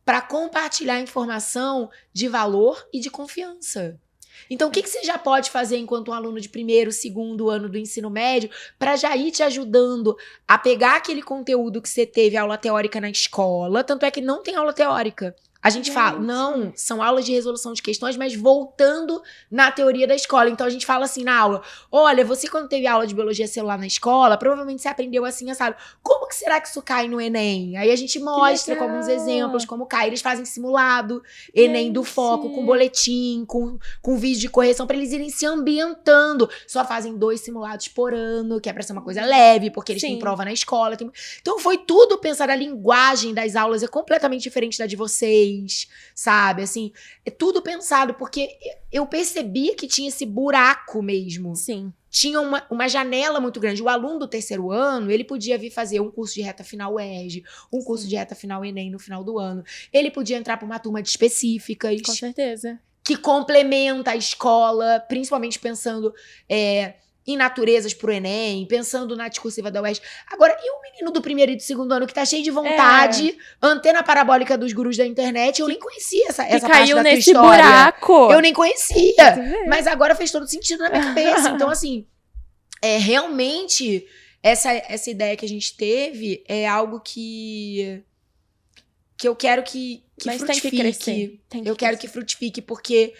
para compartilhar informação de valor e de confiança. Então, o que você já pode fazer enquanto um aluno de primeiro, segundo ano do ensino médio para já ir te ajudando a pegar aquele conteúdo que você teve aula teórica na escola? Tanto é que não tem aula teórica. A gente fala, não, são aulas de resolução de questões, mas voltando na teoria da escola. Então, a gente fala assim na aula, olha, você quando teve aula de biologia celular na escola, provavelmente você aprendeu assim, assado. Como que será que isso cai no Enem? Aí a gente mostra com alguns exemplos como cai. Eles fazem simulado, Enem do Foco, com boletim, com vídeo de correção, para eles irem se ambientando. Só fazem 2 simulados por ano, que é pra ser uma coisa leve, porque eles têm prova na escola. Então, foi tudo pensar, a linguagem das aulas é completamente diferente da de vocês. Sabe, assim, é tudo pensado, porque eu percebia que tinha esse buraco mesmo. Sim. Tinha uma janela muito grande. O aluno do terceiro ano, ele podia vir fazer um curso de reta final UERJ, um curso de reta final Enem no final do ano. Ele podia entrar para uma turma de específicas. Com certeza. Que complementa a escola, principalmente pensando em naturezas pro Enem, pensando na discursiva da UERJ. Agora, e o menino do primeiro e do segundo ano que tá cheio de vontade, antena parabólica dos gurus da internet, eu nem conhecia essa parte caiu da tua nesse história. buraco. Eu nem conhecia. Mas agora fez todo sentido na minha cabeça. Então, assim, realmente, essa ideia que a gente teve é algo que eu quero que frutifique. Tem que crescer. Eu quero que frutifique, porque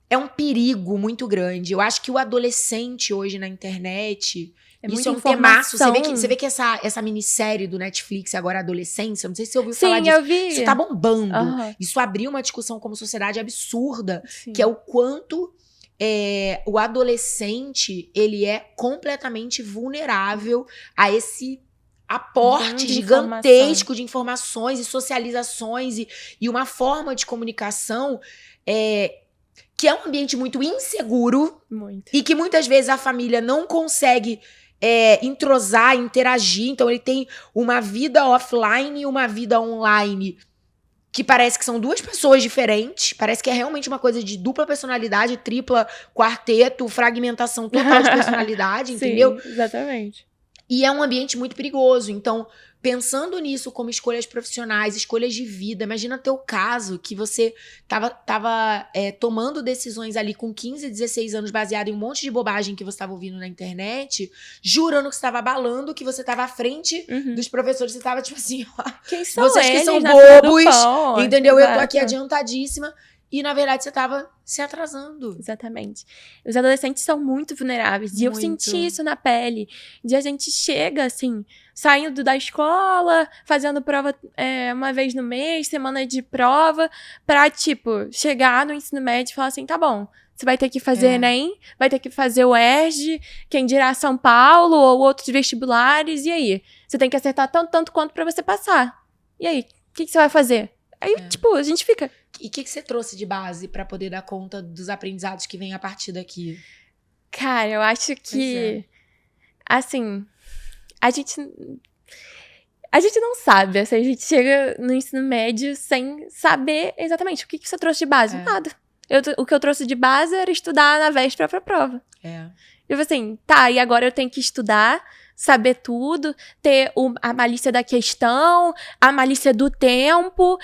é um perigo muito grande. Eu acho que o adolescente hoje na internet, isso é um temaço. Você vê que essa minissérie do Netflix, agora Adolescência, não sei se você ouviu falar disso. Eu vi. Isso tá bombando. Isso abriu uma discussão como sociedade absurda, que é o quanto o adolescente, ele é completamente vulnerável a esse aporte gigantesco de informações e socializações e uma forma de comunicação que é um ambiente muito inseguro e que muitas vezes a família não consegue entrosar, interagir. Então ele tem uma vida offline e uma vida online que parece que são duas pessoas diferentes, parece que é realmente uma coisa de dupla personalidade, tripla, quarteto, fragmentação total de personalidade, entendeu? Sim, exatamente. E é um ambiente muito perigoso. Então, pensando nisso como escolhas profissionais, escolhas de vida, imagina teu caso, que você tava tomando decisões ali com 15, 16 anos, baseado em um monte de bobagem que você estava ouvindo na internet, jurando que você estava abalando, que você estava à frente dos professores, você estava tipo assim, ó, Quem são vocês que eles são na fila do bobos, pão? entendeu? Eu tô aqui Exato. adiantadíssima. E, na verdade, você tava se atrasando. Exatamente. Os adolescentes são muito vulneráveis. E eu Muito. senti isso na pele. De a gente chega, assim, saindo da escola, fazendo prova uma vez no mês, semana de prova, pra, tipo, chegar no ensino médio e falar assim, tá bom, você vai ter que fazer Enem, vai ter que fazer o ERJ, quem dirá São Paulo ou outros vestibulares, e aí? Você tem que acertar tanto quanto pra você passar. E aí? O que você vai fazer? Aí, tipo, a gente fica... E o que você trouxe de base pra poder dar conta dos aprendizados que vêm a partir daqui? Cara, eu acho que, assim, a gente não sabe, assim, a gente chega no ensino médio sem saber exatamente o que você trouxe de base. Nada. O que eu trouxe de base era estudar na véspera pra prova. Eu falei assim, tá, e agora eu tenho que estudar, saber tudo, ter a malícia da questão, a malícia do tempo.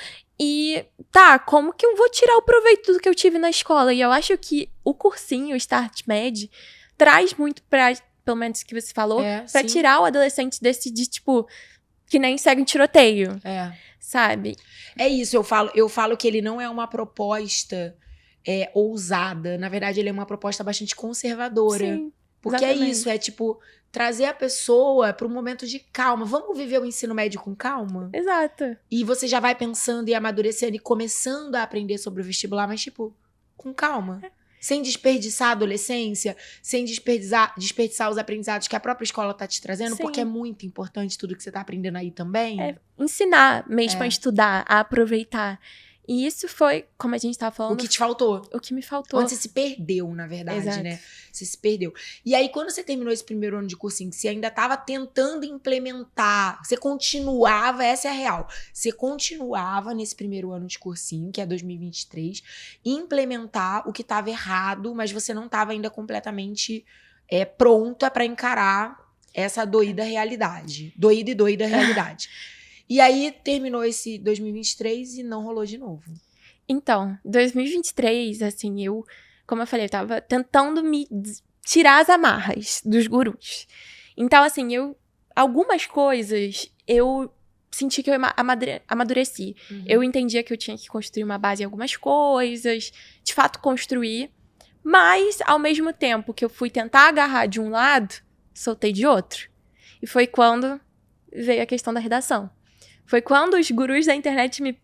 E, tá, como que eu vou tirar o proveito do que eu tive na escola? E eu acho que o cursinho, o Start Med, traz muito pra, pelo menos o que você falou, pra tirar o adolescente desse de, tipo, que nem segue um tiroteio. Sabe? É isso, eu falo que ele não é uma proposta ousada. Na verdade, ele é uma proposta bastante conservadora. Sim, porque é isso, é tipo... trazer a pessoa para um momento de calma. Vamos viver o ensino médio com calma? Exato. E você já vai pensando e amadurecendo e começando a aprender sobre o vestibular, mas, tipo, com calma. Sem desperdiçar a adolescência, sem desperdiçar os aprendizados que a própria escola tá te trazendo, porque é muito importante tudo que você tá aprendendo aí também. Ensinar mesmo a estudar, a aproveitar. E isso foi, como a gente tava falando... O que te faltou. O que me faltou. Onde você se perdeu, na verdade, né? Você se perdeu. E aí, quando você terminou esse primeiro ano de cursinho, que você ainda tava tentando implementar, você continuava, essa é a real, você continuava nesse primeiro ano de cursinho, que é 2023, implementar o que tava errado, mas você não tava ainda completamente pronta pra encarar essa doída realidade. Doída e doida realidade. E aí, terminou esse 2023 e não rolou de novo. Então, 2023, assim, como eu falei, eu tava tentando me tirar as amarras dos gurus. Então, assim, algumas coisas, eu senti que eu amadureci. Eu entendia que eu tinha que construir uma base em algumas coisas, de fato construir, mas, ao mesmo tempo que eu fui tentar agarrar de um lado, soltei de outro. E foi quando veio a questão da redação. Foi quando os gurus da internet me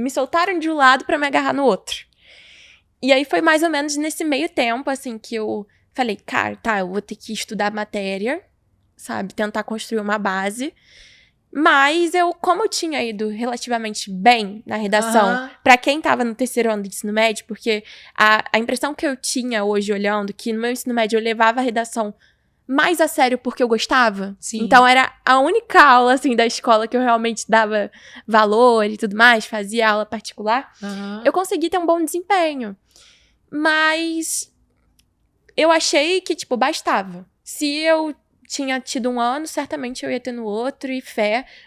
soltaram de um lado pra me agarrar no outro. E aí foi mais ou menos nesse meio tempo, assim, que eu falei, cara, tá, eu vou ter que estudar matéria, sabe, tentar construir uma base. Mas como eu tinha ido relativamente bem na redação, pra quem tava no terceiro ano do ensino médio, porque a impressão que eu tinha hoje olhando, que no meu ensino médio eu levava a redação mais a sério porque eu gostava. Sim. Então era a única aula, assim, da escola que eu realmente dava valor e tudo mais, fazia aula particular. Eu consegui ter um bom desempenho. Mas eu achei que, tipo, bastava. Se eu tinha tido um ano, certamente eu ia ter no outro, e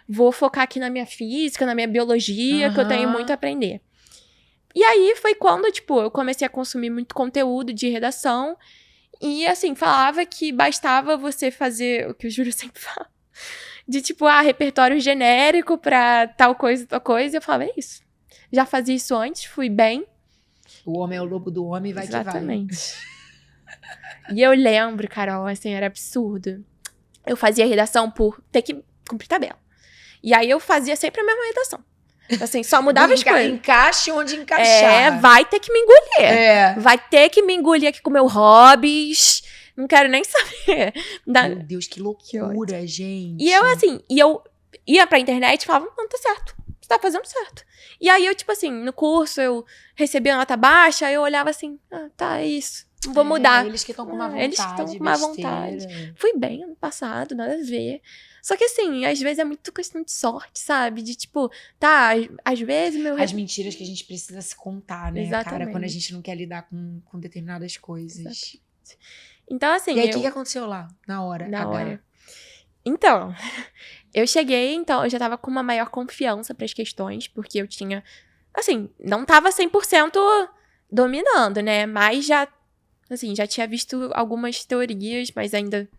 vou focar aqui na minha física, na minha biologia, que eu tenho muito a aprender. E aí foi quando, tipo, eu comecei a consumir muito conteúdo de redação. E, assim, falava que bastava você fazer o que o Júlio sempre fala. De, tipo, repertório genérico pra tal coisa. E eu falava, é isso. Já fazia isso antes, fui bem. O homem é o lobo do homem, vai que vai. Exatamente. E eu lembro, Carol, assim, era absurdo. Eu fazia redação por ter que cumprir tabela. E aí eu fazia sempre a mesma redação. Assim, só mudava as coisas. Encaixe onde encaixar. Vai ter que me engolir. Vai ter que me engolir aqui com meus hobbies. Não quero nem saber. Meu Deus, que loucura, gente. E eu ia pra internet e falava, não, tá certo. Você tá fazendo certo. E aí eu, tipo assim, no curso eu recebia nota baixa, aí eu olhava assim, tá, é isso. vou mudar. Eles que estão com uma vontade, Eles que estão com uma vontade. Fui bem ano passado, nada a ver. Só que assim, às vezes é muito questão de sorte, sabe? De tipo, tá, às vezes meu... As mentiras que a gente precisa se contar, né, Exatamente. cara? Quando a gente não quer lidar com determinadas coisas. Exatamente. Então, assim... E aí, o que aconteceu lá, na hora? Na hora. Então, eu cheguei, então, eu já tava com uma maior confiança pras questões, porque eu tinha... Assim, não tava 100% dominando, né? Mas já, assim, já tinha visto algumas teorias, mas ainda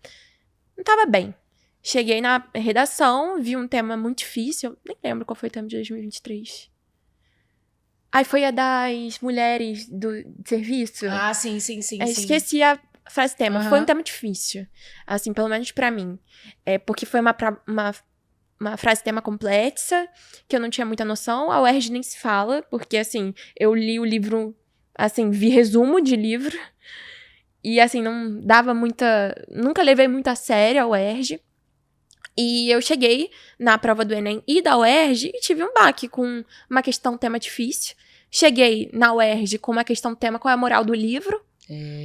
não tava bem. Cheguei na redação, vi um tema muito difícil. Eu nem lembro qual foi o tema de 2023. Aí foi a das mulheres do serviço. Ah, sim. Esqueci a frase tema. Foi um tema difícil. Assim, pelo menos pra mim. Porque foi uma frase tema complexa, que eu não tinha muita noção. A UERJ nem se fala, porque, assim, eu li o livro, assim, vi resumo de livro. E, assim, não dava muita... Nunca levei muito a sério a UERJ. E eu cheguei na prova do Enem e da UERJ e tive um baque com uma questão tema difícil. Cheguei na UERJ com uma questão tema qual é a moral do livro.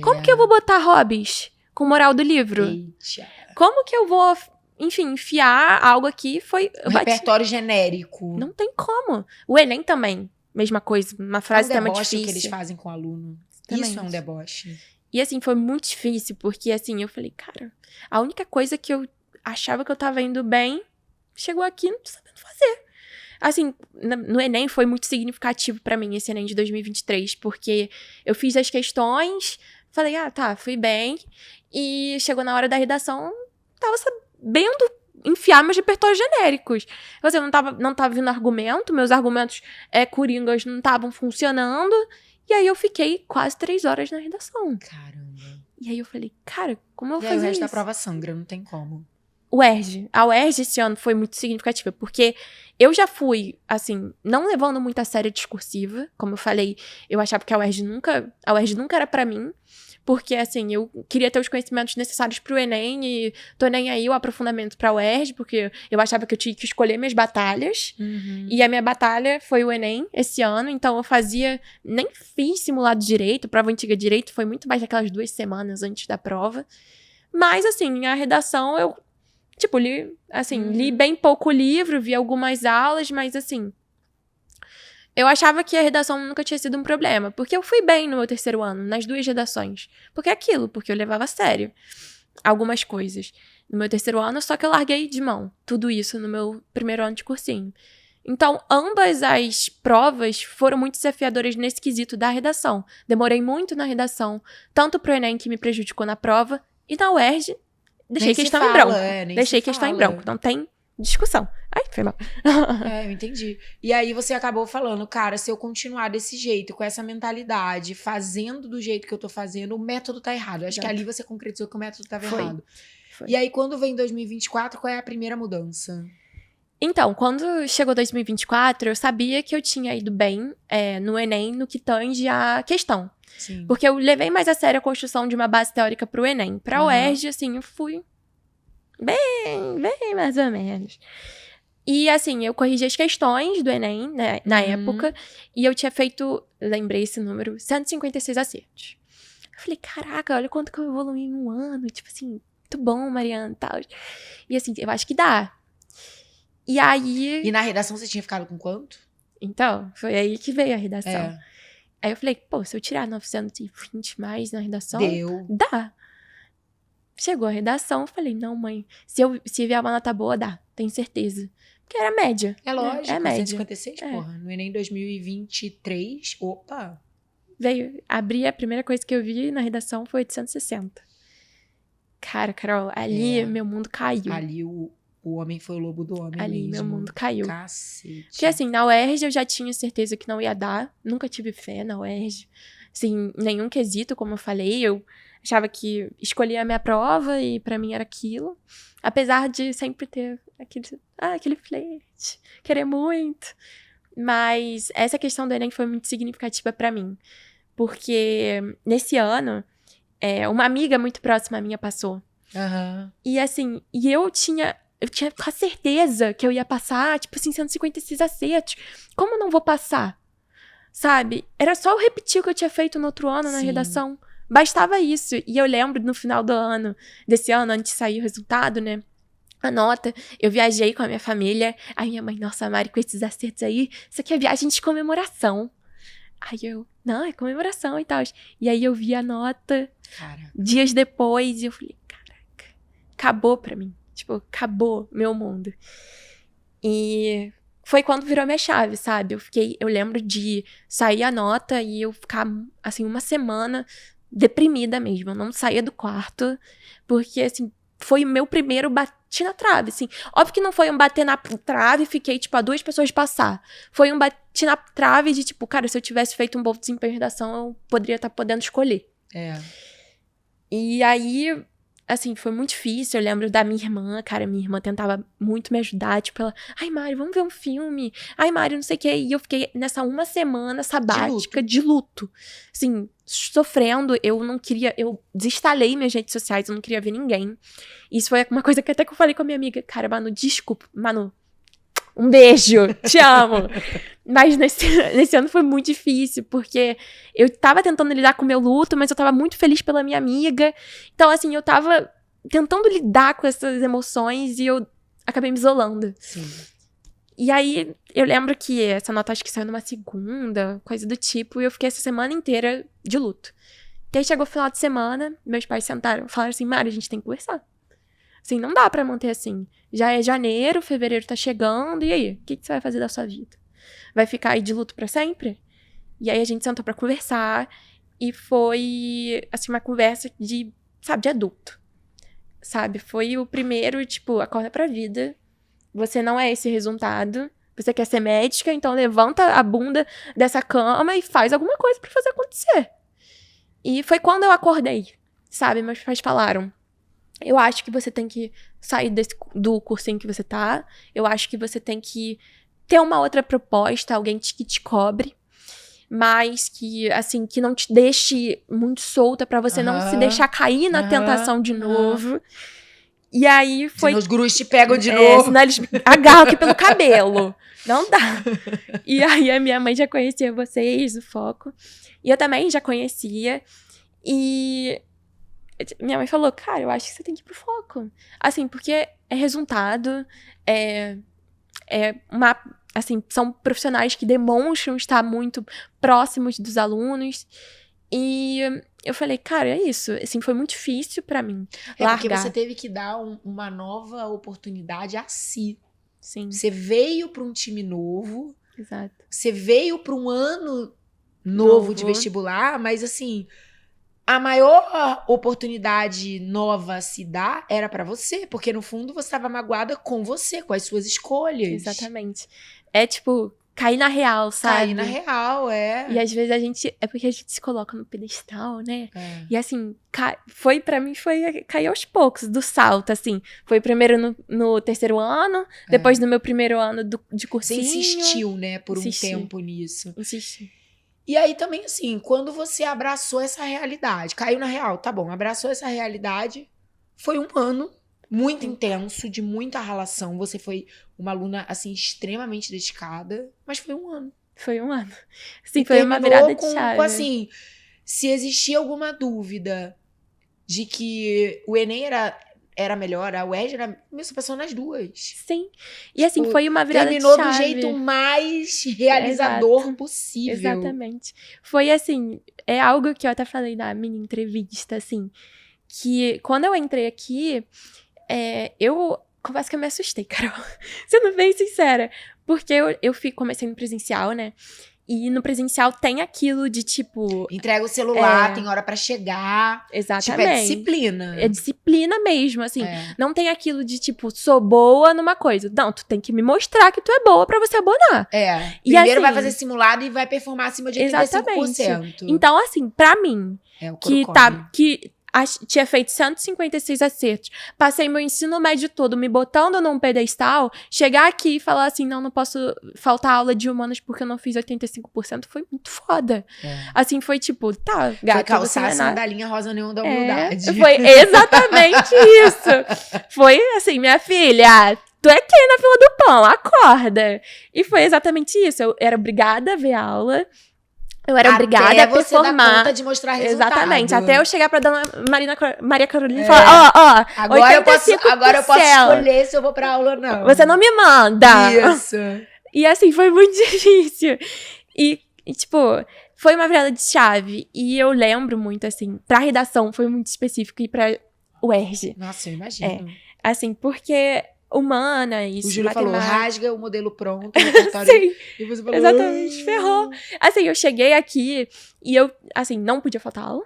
Como que eu vou botar hobbies com moral do livro? Eita. Como que eu vou, enfim, enfiar algo aqui? Repertório genérico. Não tem como. O Enem também, mesma coisa. Uma frase tema difícil. Que eles fazem com o aluno. Também. Isso é um deboche. E assim, foi muito difícil, porque assim, eu falei, cara, a única coisa que eu achava que eu tava indo bem, chegou aqui não tô sabendo fazer. Assim, no Enem foi muito significativo pra mim, esse Enem de 2023, porque eu fiz as questões, falei, tá, fui bem, e chegou na hora da redação, tava sabendo enfiar meus repertórios genéricos. Eu não tava vindo argumento, meus argumentos coringas não estavam funcionando, e aí eu fiquei quase 3 horas na redação. Caramba. E aí eu falei, cara, como eu vou fazer fazer isso? O resto da isso? prova sangra, não tem como. A UERJ esse ano foi muito significativa, porque eu já fui, assim, não levando muito a sério a discursiva, como eu falei, eu achava que a UERJ nunca era pra mim, porque, assim, eu queria ter os conhecimentos necessários pro Enem e tô nem aí o aprofundamento pra UERJ, porque eu achava que eu tinha que escolher minhas batalhas, e a minha batalha foi o Enem esse ano, então nem fiz simulado de direito, prova antiga de direito, foi muito mais daquelas 2 semanas antes da prova, mas, assim, a redação eu li bem pouco livro, vi algumas aulas, mas assim, eu achava que a redação nunca tinha sido um problema, porque eu fui bem no meu 3º ano, nas 2 redações. Porque porque eu levava a sério algumas coisas no meu 3º ano, só que eu larguei de mão tudo isso no meu 1º ano de cursinho. Então, ambas as provas foram muito desafiadoras nesse quesito da redação. Demorei muito na redação, tanto pro Enem, que me prejudicou na prova, e na UERJ, deixei questão em branco. Deixei questão em branco. Não tem discussão. Ai, foi mal. Eu entendi. E aí você acabou falando, cara, se eu continuar desse jeito, com essa mentalidade, fazendo do jeito que eu tô fazendo, o método tá errado. Eu acho que ali você concretizou que o método tava errado. Foi. E aí, quando vem 2024, qual é a primeira mudança? Então, quando chegou 2024, eu sabia que eu tinha ido bem no Enem, no que tange a questão. Sim. Porque eu levei mais a sério a construção de uma base teórica pro Enem. Pra UERJ, assim, eu fui bem mais ou menos. E, assim, eu corrigi as questões do Enem, né, na época, e eu tinha feito, lembrei esse número, 156 acertos. Eu falei, caraca, olha quanto que eu evoluí em um ano, tipo assim, muito bom, Mariana, e tal. E, assim, eu acho que dá. E aí... E na redação você tinha ficado com quanto? Então, foi aí que veio a redação. É. Aí eu falei, pô, se eu tirar 920 mais na redação, Deu. dá. Chegou a redação, eu falei, não, mãe, se vier uma nota boa, dá, tenho certeza. Porque era média. É lógico, é média. 156, porra. No Enem 2023, opa. Abri, a primeira coisa que eu vi na redação foi 860. Cara, Carol, ali meu mundo caiu. Ali o homem foi o lobo do homem ali mesmo. meu mundo caiu. Cacete. Porque assim, na UERJ eu já tinha certeza que não ia dar. Nunca tive fé na UERJ. Assim, nenhum quesito, como eu falei. Eu achava que escolhia a minha prova e pra mim era aquilo. Apesar de sempre ter aquele flerte, querer muito. Mas essa questão do Enem foi muito significativa pra mim. Porque nesse ano, uma amiga muito próxima minha passou. E assim, eu tinha com a certeza que eu ia passar, tipo assim, 156 acertos. Como eu não vou passar? Sabe? Era só eu repetir o que eu tinha feito no outro ano na redação. Bastava isso. E eu lembro, no final desse ano, antes de sair o resultado, né? A nota, eu viajei com a minha família. Aí minha mãe, nossa, Mari, com esses acertos aí, isso aqui é viagem de comemoração. Aí eu, não, é comemoração e tal. E aí eu vi a nota dias depois e eu falei, caraca, acabou pra mim. Tipo, acabou meu mundo. E foi quando virou minha chave, sabe? Eu lembro de sair a nota e eu ficar, assim, uma semana deprimida mesmo. Eu não saía do quarto, porque, assim, foi o meu primeiro bati na trave, assim. Óbvio que não foi um bater na trave e fiquei, tipo, a 2 pessoas de passar. Foi um bati na trave de, tipo, cara, se eu tivesse feito um bom desempenho em redação, eu poderia estar podendo escolher. E aí, assim, foi muito difícil. Eu lembro da minha irmã, cara, minha irmã tentava muito me ajudar, tipo, ela, ai, Mari, vamos ver um filme. Ai, Mari, não sei o quê. E eu fiquei nessa uma semana sabática de luto. Assim, sofrendo, eu desinstalei minhas redes sociais, eu não queria ver ninguém. Isso foi uma coisa que até que eu falei com a minha amiga, cara, Manu, desculpa, Manu, um beijo, te amo. Mas nesse ano foi muito difícil, porque eu tava tentando lidar com o meu luto, mas eu tava muito feliz pela minha amiga. Então, assim, eu tava tentando lidar com essas emoções e eu acabei me isolando. Sim. E aí, eu lembro que essa nota acho que saiu numa segunda, coisa do tipo, e eu fiquei essa semana inteira de luto. E aí chegou o final de semana, meus pais sentaram, falaram assim, Mari, a gente tem que conversar. Assim, não dá pra manter assim. Já é janeiro, fevereiro tá chegando, e aí? O que você vai fazer da sua vida? Vai ficar aí de luto pra sempre? E aí a gente sentou pra conversar, e foi, assim, uma conversa de adulto. Sabe? Foi o primeiro, tipo, acorda pra vida. Você não é esse resultado. Você quer ser médica, então levanta a bunda dessa cama e faz alguma coisa pra fazer acontecer. E foi quando eu acordei, sabe? Meus pais falaram, eu acho que você tem que sair do cursinho que você tá. Eu acho que você tem que ter uma outra proposta, alguém que te cobre. Mas que, assim, que não te deixe muito solta pra você não se deixar cair na tentação de novo. E aí foi... Senão os gurus te pegam de novo. Senão eles agarram aqui pelo cabelo. Não dá. E aí a minha mãe já conhecia vocês, o Foco. E eu também já conhecia. E minha mãe falou, cara, eu acho que você tem que ir pro Foco. Assim, porque é resultado, assim, são profissionais que demonstram estar muito próximos dos alunos. E eu falei, cara, é isso. Assim, foi muito difícil pra mim largar. Porque você teve que dar uma nova oportunidade a si. Sim. Você veio pra um time novo. Exato. Você veio pra um ano novo de vestibular, mas assim, a maior oportunidade nova a se dar era pra você, porque no fundo você estava magoada com você, com as suas escolhas. Exatamente. É tipo, cair na real, sabe? Cair na real, E às vezes é porque a gente se coloca no pedestal, né? É. E assim, pra mim foi cair aos poucos, do salto, assim. Foi primeiro no terceiro ano, depois no meu primeiro ano de cursinho. Você insistiu, né, por um tempo nisso. Insisti. E aí também, assim, quando você abraçou essa realidade, caiu na real, tá bom, abraçou essa realidade, foi um ano muito intenso, de muita ralação. Você foi uma aluna, assim, extremamente dedicada, mas foi um ano. Foi um ano. Assim, foi uma virada de chave. Assim, se existia alguma dúvida de que o Enem era melhor, a UERJ era... Você passou nas duas. Sim. E assim, foi uma virada de chave. Terminou do jeito mais realizador possível. Exatamente. Foi assim, é algo que eu até falei na minha entrevista, assim, que quando eu entrei aqui, eu confesso que eu me assustei, Carol. Sendo bem sincera. Porque eu comecei no presencial, né? E no presencial tem aquilo de, tipo... Entrega o celular, tem hora pra chegar. Exatamente. Tipo, é disciplina. É disciplina mesmo, assim. Não tem aquilo de, tipo, sou boa numa coisa. Não, tu tem que me mostrar que tu é boa pra você abonar. E primeiro assim, vai fazer simulado e vai performar acima de 35%. Exatamente. Então, assim, pra mim, que tinha feito 156 acertos, passei meu ensino médio todo me botando num pedestal, chegar aqui e falar assim, não posso faltar aula de humanas porque eu não fiz 85%, foi muito foda. Assim, foi tipo, tá, gata, foi calçar a sandalinha rosa neon da humildade. Foi exatamente isso. Foi assim, minha filha, tu é quem na fila do pão? Acorda. E foi exatamente isso. Eu era obrigada a ver aula, Eu era obrigada a Até você dar performar. conta de mostrar resultado. Exatamente. Até eu chegar pra dona Maria Carolina e falar, ó, Agora eu posso 85%. escolher se eu vou pra aula ou não. Você não me manda. Isso. E assim, foi muito difícil. E, tipo, foi uma virada de chave. E eu lembro muito, assim, pra redação foi muito específico e pra UERJ. Nossa, eu imagino. Assim, porque humanas, O Júlio falou, matemática... rasga o modelo pronto. No repertório, Sim, e você falou, exatamente, ferrou. Assim, eu cheguei aqui e eu, assim, não podia faltar aula.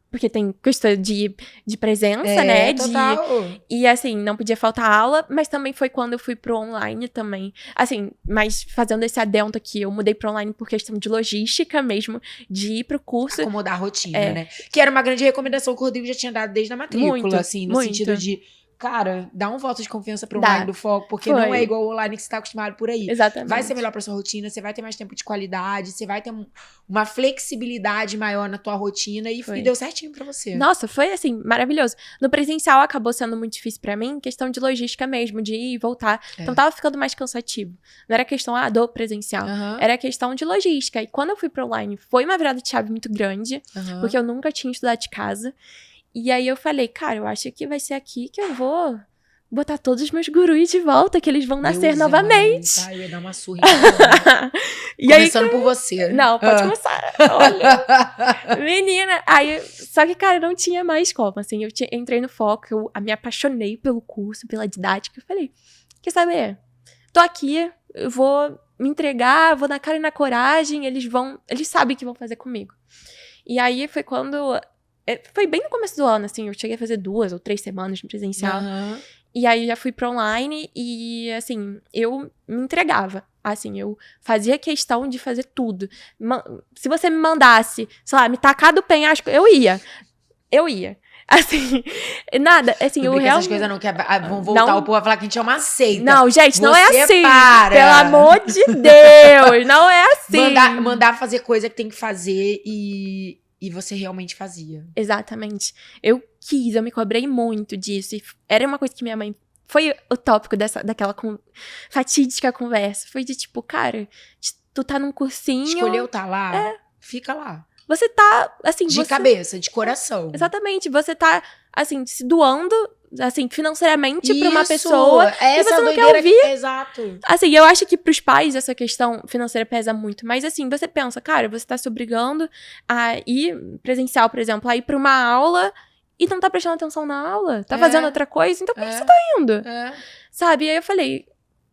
Porque tem questão de presença, né? Total. E, assim, não podia faltar aula. Mas também foi quando eu fui pro online também. Assim, mas fazendo esse adendo aqui, eu mudei pro online por questão de logística mesmo. De ir pro curso. Acomodar a rotina, né? Que era uma grande recomendação que o Rodrigo já tinha dado desde a matrícula, Muito, assim. No muito. sentido de, cara, dá um voto de confiança pro Dá. online do foco. Porque Foi. não é igual o online que você tá acostumado por aí. Exatamente. Vai ser melhor pra sua rotina, você vai ter mais tempo de qualidade, você vai ter uma flexibilidade maior na tua rotina e Foi. deu certinho pra você. Nossa, foi assim, maravilhoso. No presencial acabou sendo muito difícil pra mim, questão de logística mesmo, de ir e voltar. Então tava ficando mais cansativo. Não era questão do presencial, era questão de logística. E quando eu fui pro online, foi uma virada de chave muito grande, porque eu nunca tinha estudado de casa. E aí eu falei, cara, eu acho que vai ser aqui que eu vou botar todos os meus gurus de volta, que eles vão nascer novamente. Ai, eu ia dar uma surra. E Começando aí, por você. não, pode começar. Olha. Menina, aí, só que, cara, não tinha mais como, assim, entrei no foco, eu me apaixonei pelo curso, pela didática, eu falei, quer saber? Tô aqui, eu vou me entregar, vou na cara e na coragem, eles sabem o que vão fazer comigo. E aí foi quando, foi bem no começo do ano, assim, eu cheguei a fazer 2 ou 3 semanas de presencial. E aí já fui pra online e, assim, eu me entregava. Assim, eu fazia questão de fazer tudo. Se você me mandasse, sei lá, me tacar do penhasco, eu ia. Eu ia. Assim, nada, assim, eu realmente... essas coisas não, que vão voltar, o povo vai falar que a gente é uma seita. Não, gente, não é assim. Para. Pelo amor de Deus, não é assim. Mandar fazer coisa que tem que fazer e você realmente fazia. Exatamente. Eu me cobrei muito disso. E era uma coisa que minha mãe... Foi o tópico daquela fatídica conversa. Foi de tipo, cara, tu tá num cursinho... Escolheu tá lá, fica lá. Você tá, assim... De cabeça, de coração. Exatamente. Você tá, assim, se doando, assim, financeiramente pra uma pessoa que você não quer ouvir. Exato. Assim, eu acho que pros pais essa questão financeira pesa muito. Mas, assim, você pensa, cara, você tá se obrigando a ir presencial, por exemplo, a ir pra uma aula... E não tá prestando atenção na aula, tá fazendo outra coisa, então por que você tá indo? Sabe? E aí eu falei,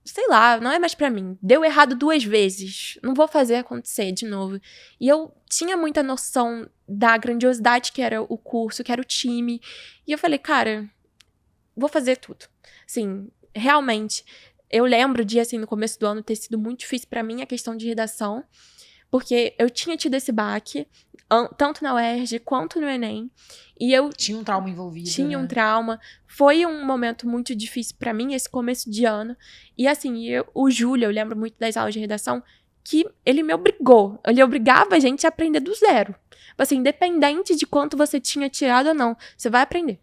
sei lá, não é mais pra mim. Deu errado 2 vezes, não vou fazer acontecer de novo. E eu tinha muita noção da grandiosidade que era o curso, que era o time. E eu falei, cara, vou fazer tudo. Assim, realmente, eu lembro de, assim, no começo do ano ter sido muito difícil pra mim a questão de redação. Porque eu tinha tido esse baque, tanto na UERJ quanto no Enem. E eu... Tinha um trauma envolvido, Tinha um trauma. Foi um momento muito difícil pra mim, esse começo de ano. E assim, o Júlio, eu lembro muito das aulas de redação, que ele me obrigou. Ele obrigava a gente a aprender do zero. Assim, independente de quanto você tinha tirado ou não, você vai aprender.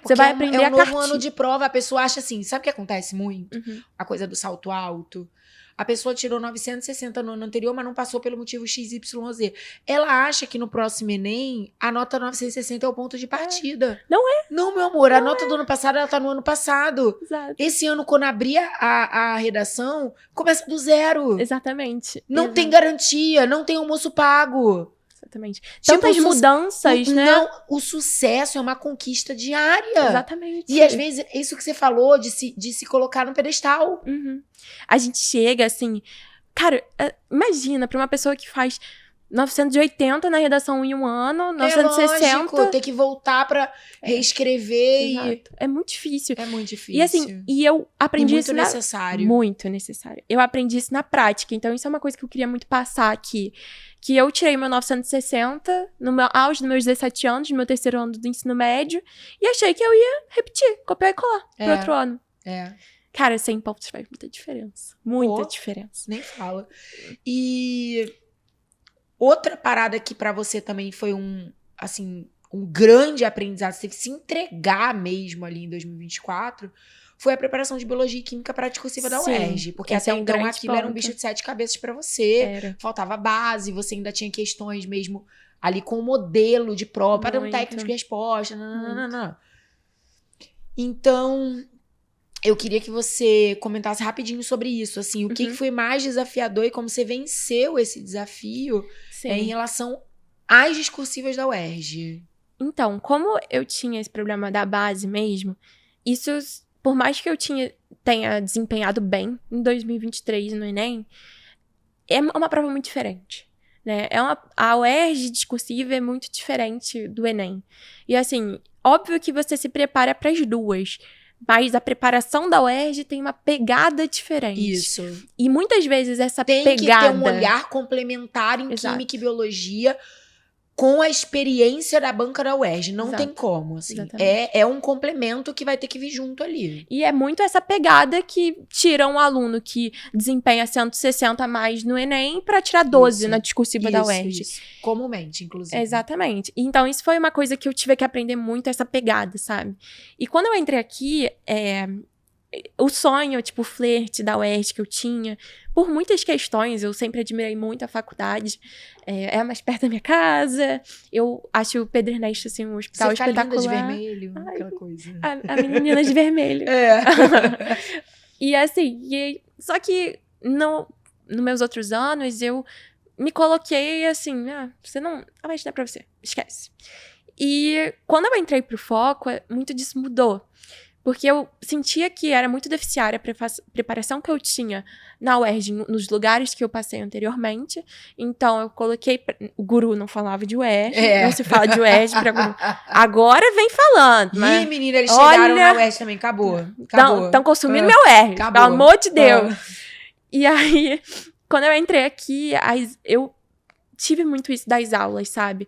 Você vai aprender a cartilha. É um novo cartilha. ano de prova, a pessoa acha assim, sabe o que acontece muito? A coisa do salto alto. A pessoa tirou 960 no ano anterior, mas não passou pelo motivo XYZ. Ela acha que no próximo Enem, a nota 960 é o ponto de partida. Não é. Não, meu amor. A nota do ano passado, ela tá no ano passado. Exato. Esse ano, quando abrir a redação, começa do zero. Exatamente. Não tem garantia, não tem almoço pago. Exatamente. Tipo, Tantas mudanças, né? Não, o sucesso é uma conquista diária. Exatamente. E às vezes, isso que você falou de se colocar no pedestal. A gente chega assim... Cara, imagina, pra uma pessoa que faz 980 na redação em um ano, 960... É lógico, ter que voltar pra reescrever. Exato. É muito difícil. É muito difícil. E assim, eu aprendi muito isso necessário. Muito necessário. Eu aprendi isso na prática. Então, isso é uma coisa que eu queria muito passar aqui. Que eu tirei meu 960 no meu auge dos meus 17 anos, no meu 3º ano do ensino médio. E achei que eu ia repetir, copiar e colar pro outro ano. Cara, 100 pontos faz muita diferença. Muita diferença. Nem fala. E outra parada que pra você também foi um grande aprendizado, você teve que se entregar mesmo ali em 2024, foi a preparação de Biologia e Química para a discursiva da Sim, UERJ. Porque esse até é um então grande aquilo era um ponto. bicho de 7 cabeças para você. Era. Faltava base, você ainda tinha questões mesmo ali com o modelo de prova, padrão Muito. técnico de resposta. Não. Então, eu queria que você comentasse rapidinho sobre isso. Assim, o que foi mais desafiador e como você venceu esse desafio em relação às discursivas da UERJ. Então, como eu tinha esse problema da base mesmo, isso, por mais que eu tenha desempenhado bem em 2023 no Enem, é uma prova muito diferente, né? A UERJ discursiva é muito diferente do Enem. E assim, óbvio que você se prepara para as duas, mas a preparação da UERJ tem uma pegada diferente. Isso. E muitas vezes essa Tem pegada... que ter um olhar complementar em Exato. Química e Biologia com a experiência da banca da UERJ. Não Exato. tem como, assim. Exatamente. É um complemento que vai ter que vir junto ali. E é muito essa pegada que tira um aluno que desempenha 160 a mais no Enem pra tirar 12 Isso. na discursiva da UERJ. Isso. Comumente, inclusive. Exatamente. Então, isso foi uma coisa que eu tive que aprender muito, essa pegada, sabe? E quando eu entrei aqui, o sonho, tipo, o flerte da UERJ que eu tinha, por muitas questões, eu sempre admirei muito a faculdade, é mais perto da minha casa, eu acho o Pedro Ernesto, assim, um hospital Você fica linda espetacular. de vermelho, aquela coisa. A menina de vermelho. E assim, só que nos meus outros anos, eu me coloquei assim, você não... mas não é pra você, esquece. E quando eu entrei pro foco, muito disso mudou. Porque eu sentia que era muito deficiária a preparação que eu tinha na UERJ, nos lugares que eu passei anteriormente. Então, eu coloquei... O guru não falava de UERJ, não se fala de UERJ pra guru. Agora vem falando, mas... Ih, menina, eles chegaram na UERJ também, acabou. Estão consumindo meu UERJ, pelo amor de Deus. E aí, quando eu entrei aqui, eu tive muito isso das aulas, sabe?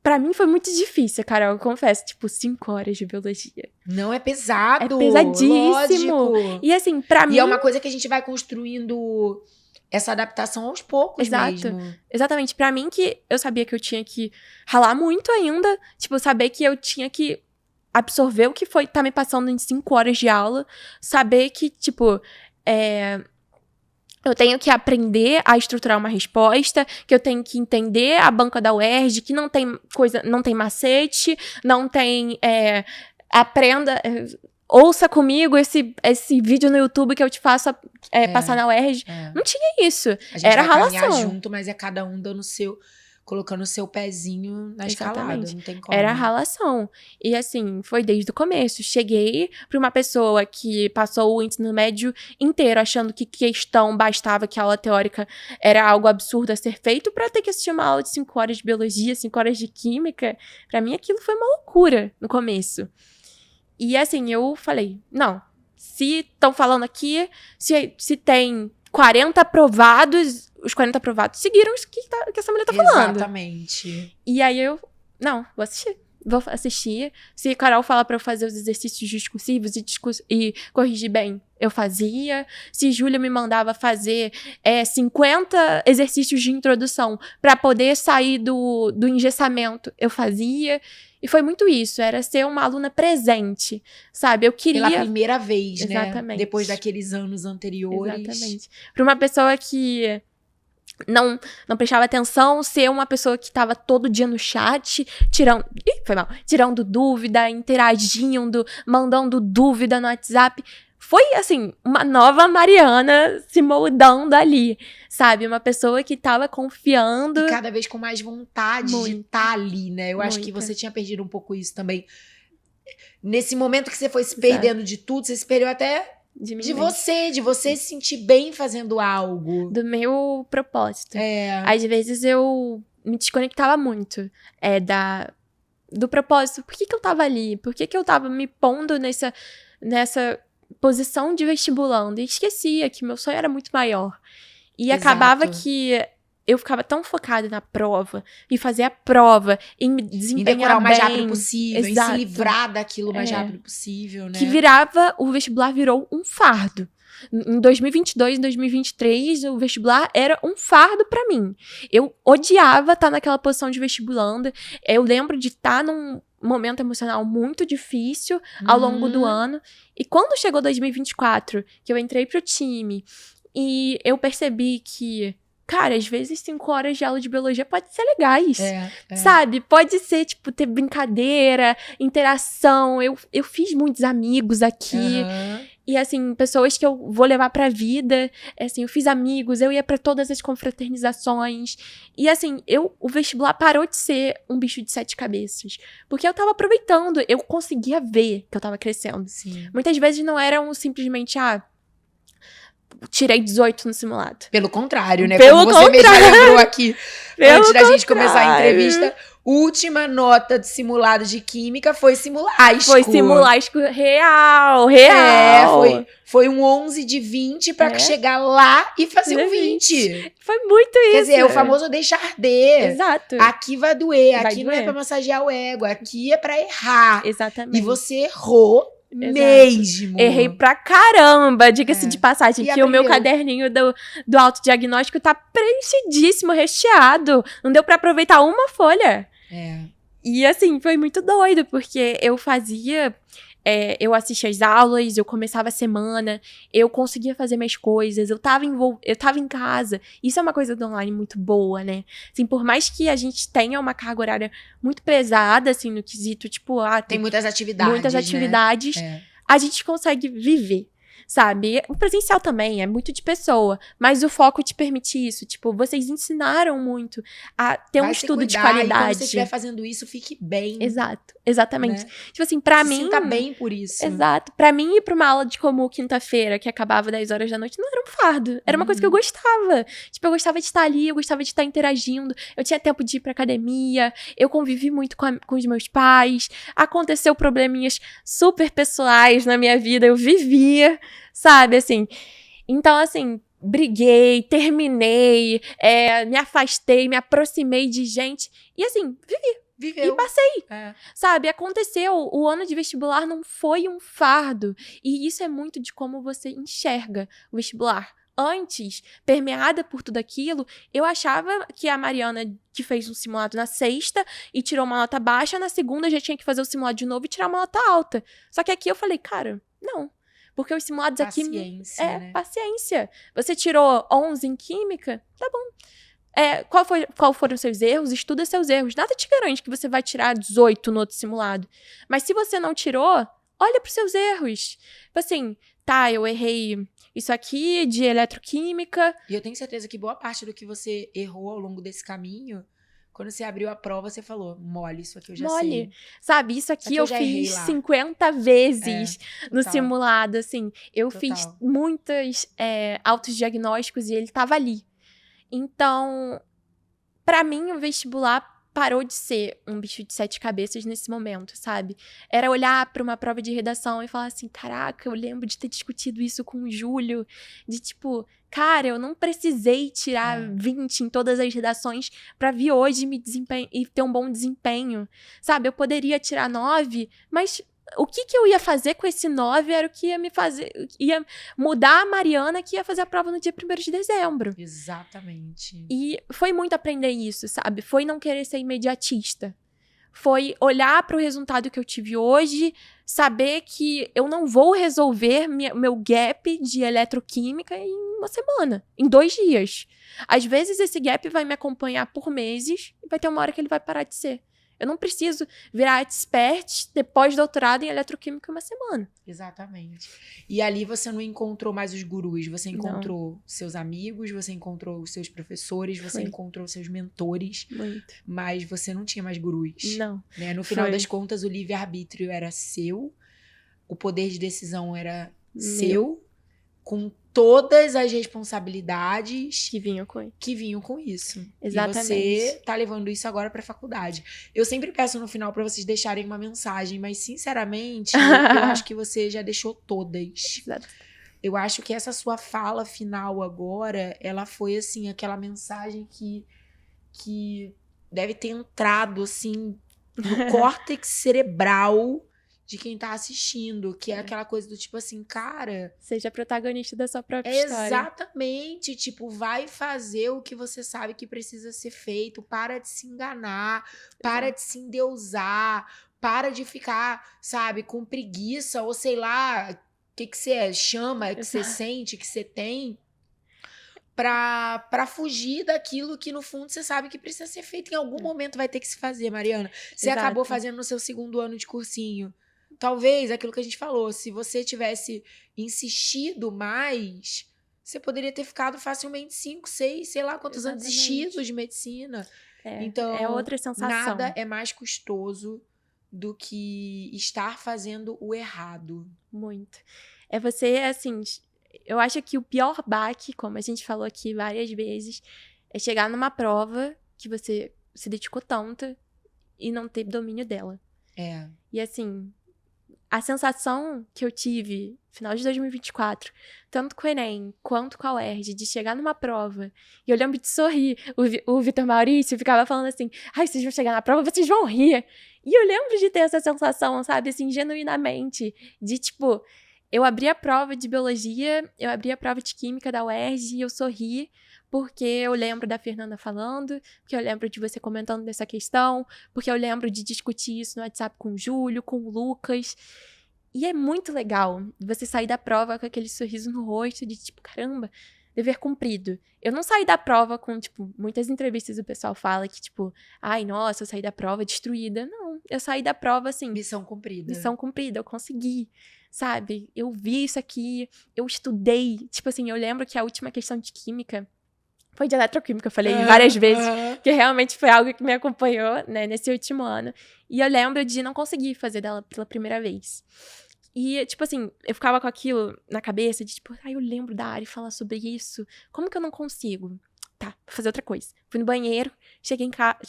Pra mim foi muito difícil, Carol, eu confesso. Tipo, 5 horas de biologia. Não, é pesado. É pesadíssimo. Lógico. E assim, pra mim... E é uma coisa que a gente vai construindo essa adaptação aos poucos. Exato. Mesmo. Exatamente. Pra mim, que eu sabia que eu tinha que ralar muito ainda. Tipo, saber que eu tinha que absorver o que tá me passando em 5 horas de aula. Saber que, tipo... eu tenho que aprender a estruturar uma resposta, que eu tenho que entender a banca da UERJ, que não tem macete, não tem... aprenda... ouça comigo esse vídeo no YouTube que eu te faço passar na UERJ. Não tinha isso. A gente Era vai caminhar ralação. junto, mas é cada um dando colocando o seu pezinho na escalada. Não tem como. Era ralação. E assim, foi desde o começo. Cheguei pra uma pessoa que passou o ensino médio inteiro achando que questão bastava, que a aula teórica era algo absurdo a ser feito, pra ter que assistir uma aula de 5 horas de biologia, 5 horas de química. Pra mim, aquilo foi uma loucura no começo. E assim, eu falei, não, se estão falando aqui, se tem 40 aprovados, os 40 aprovados seguiram o que essa mulher tá falando. Exatamente. E aí não, vou assistir. Se a Carol falar pra eu fazer os exercícios discursivos e corrigir bem, eu fazia. Se Júlia me mandava fazer 50 exercícios de introdução pra poder sair do engessamento, eu fazia. E foi muito isso, era ser uma aluna presente, sabe? Eu queria... Pela primeira vez, né? Exatamente. Depois daqueles anos anteriores. Exatamente. Pra uma pessoa que não prestava atenção, ser uma pessoa que tava todo dia no chat, tirando dúvida, interagindo, mandando dúvida no WhatsApp. Foi, assim, uma nova Mariana se moldando ali, sabe? Uma pessoa que tava confiando. E cada vez com mais vontade de estar ali, né? Eu acho que você tinha perdido um pouco isso também. Nesse momento que você foi se perdendo de tudo, você se perdeu até de você se sentir bem fazendo algo. Do meu propósito. Às vezes eu me desconectava muito do propósito. Por que eu tava ali? Por que eu tava me pondo nessa posição de vestibulando? E esquecia que meu sonho era muito maior. E acabava que eu ficava tão focada na prova, em fazer a prova, em me desempenhar bem. Em decorar o mais rápido possível, Exato. Em se livrar daquilo o mais rápido possível, né? Que o vestibular virou um fardo. Em 2022, em 2023, o vestibular era um fardo pra mim. Eu odiava estar naquela posição de vestibulanda. Eu lembro de estar momento emocional muito difícil ao longo do ano. E quando chegou 2024, que eu entrei pro time e eu percebi que, cara, às vezes 5 horas de aula de biologia pode ser legais. Sabe? Pode ser, tipo, ter brincadeira, interação. Eu fiz muitos amigos aqui. E, assim, pessoas que eu vou levar pra vida. Assim, eu fiz amigos, eu ia pra todas as confraternizações. E, assim, o vestibular parou de ser um bicho de 7 cabeças. Porque eu tava aproveitando, eu conseguia ver que eu tava crescendo. Sim. Muitas vezes não eram simplesmente, tirei 18 no simulado. Pelo contrário, né? Pelo Como você mesma lembrou aqui, antes da gente começar a entrevista, última nota de simulado de química foi simulasco. Foi simulasco real. Foi um 11 de 20 pra chegar lá e fazer um 20. Foi muito isso. Quer dizer, é o famoso deixar arder. Exato. Aqui vai doer, aqui não é pra massagear o ego, aqui é pra errar. Exatamente. E você errou mesmo. Errei pra caramba, diga-se de passagem, E que o meu caderninho do autodiagnóstico tá preenchidíssimo, recheado. Não deu pra aproveitar uma folha. E assim, foi muito doido, porque eu fazia... eu assistia as aulas, eu começava a semana, eu conseguia fazer minhas coisas, eu tava em casa. Isso é uma coisa do online muito boa, né? Assim, por mais que a gente tenha uma carga horária muito pesada, assim, no quesito, tipo... tem muitas atividades, né? A gente consegue viver, sabe? O presencial também é muito de pessoa, mas o foco te permite isso. Tipo, vocês ensinaram muito a ter um estudo de qualidade. E quando você estiver fazendo isso, fique bem. Exato, exatamente. Né? Tipo assim, pra mim... Se sinta bem por isso. Exato. Pra mim, ir pra uma aula de como quinta-feira, que acabava 10 horas da noite, não era um fardo. Era uma coisa que eu gostava. Tipo, eu gostava de estar ali, eu gostava de estar interagindo. Eu tinha tempo de ir pra academia. Eu convivi muito com os meus pais. Aconteceu probleminhas super pessoais na minha vida. Eu vivia, sabe? Assim. Então, assim... briguei, terminei, me afastei, me aproximei de gente. E assim, Viveu. E passei, sabe? Aconteceu. O ano de vestibular não foi um fardo. E isso é muito de como você enxerga o vestibular. Antes, permeada por tudo aquilo, eu achava que a Mariana, que fez um simulado na sexta e tirou uma nota baixa, na segunda já tinha que fazer o simulado de novo e tirar uma nota alta. Só que aqui eu falei, cara, não. Porque os simulados aqui... né? Paciência. Você tirou 11 em química? Tá bom. Qual foram os seus erros? Estuda seus erros. Nada te garante que você vai tirar 18 no outro simulado. Mas se você não tirou, olha pros seus erros. Tipo assim, eu errei isso aqui de eletroquímica. E eu tenho certeza que boa parte do que você errou ao longo desse caminho... Quando você abriu a prova, você falou, mole, isso aqui eu já sei. Sabe, isso aqui eu fiz 50 vezes no simulado, assim. Eu fiz muitos autodiagnósticos e ele tava ali. Então, pra mim, o vestibular parou de ser um bicho de 7 cabeças nesse momento, sabe? Era olhar pra uma prova de redação e falar assim, caraca, eu lembro de ter discutido isso com o Júlio, de tipo, cara, eu não precisei tirar 20 em todas as redações pra vir hoje e ter um bom desempenho, sabe? Eu poderia tirar 9, mas... o que eu ia fazer com esse 9 era o que ia mudar a Mariana que ia fazer a prova no dia 1º de dezembro. Exatamente. E foi muito aprender isso, sabe? Foi não querer ser imediatista. Foi olhar para o resultado que eu tive hoje, saber que eu não vou resolver meu gap de eletroquímica em uma semana, em 2 dias. Às vezes esse gap vai me acompanhar por meses e vai ter uma hora que ele vai parar de ser. Eu não preciso virar expert depois de doutorado em eletroquímica em uma semana. Exatamente. E ali você não encontrou mais os gurus, você encontrou seus amigos, você encontrou os seus professores, você encontrou seus mentores. Muito. Mas você não tinha mais gurus. Não. Né? No final das contas, o livre-arbítrio era seu, o poder de decisão era seu, com todas as responsabilidades que vinham com isso. Exatamente. E você tá levando isso agora pra faculdade. Eu sempre peço no final pra vocês deixarem uma mensagem, mas sinceramente, eu acho que você já deixou todas. Exato. Eu acho que essa sua fala final agora, ela foi assim, aquela mensagem que deve ter entrado assim no córtex cerebral de quem tá assistindo, que é aquela coisa do tipo assim, cara... seja protagonista da sua própria história. Exatamente, tipo, vai fazer o que você sabe que precisa ser feito, para de se enganar, para de se endeusar, para de ficar, sabe, com preguiça, ou sei lá, o que você chama, que você sente, que você tem, pra fugir daquilo que, no fundo, você sabe que precisa ser feito. Em algum momento vai ter que se fazer, Mariana. Você acabou fazendo no seu 2º ano de cursinho. Talvez, aquilo que a gente falou, se você tivesse insistido mais, você poderia ter ficado facilmente 5, 6, sei lá quantos anos desistidos de medicina. Então, é outra sensação. Nada é mais custoso do que estar fazendo o errado. Muito. É você, assim, eu acho que o pior baque, como a gente falou aqui várias vezes, é chegar numa prova que você se dedicou tanto e não ter domínio dela. E assim, a sensação que eu tive no final de 2024, tanto com o Enem quanto com a UERJ, de chegar numa prova, e eu lembro de sorrir. O Vitor Maurício ficava falando assim, ai, vocês vão chegar na prova, vocês vão rir. E eu lembro de ter essa sensação, sabe, assim, genuinamente, de tipo, eu abri a prova de biologia, eu abri a prova de química da UERJ e eu sorri, porque eu lembro da Fernanda falando, porque eu lembro de você comentando dessa questão, porque eu lembro de discutir isso no WhatsApp com o Júlio, com o Lucas. E é muito legal você sair da prova com aquele sorriso no rosto de tipo, caramba, dever cumprido. Eu não saí da prova com, tipo, muitas entrevistas o pessoal fala que, tipo, ai, nossa, eu saí da prova destruída. Não, eu saí da prova, assim... Missão cumprida. Missão cumprida, eu consegui, sabe? Eu vi isso aqui, eu estudei. Tipo assim, eu lembro que a última questão de química foi de eletroquímica, eu falei várias vezes, que realmente foi algo que me acompanhou, né, nesse último ano. E eu lembro de não conseguir fazer dela pela primeira vez. E, tipo assim, eu ficava com aquilo na cabeça de, tipo, ai, eu lembro da Ari falar sobre isso. Como que eu não consigo? Tá, vou fazer outra coisa. Fui no banheiro, cheguei em casa,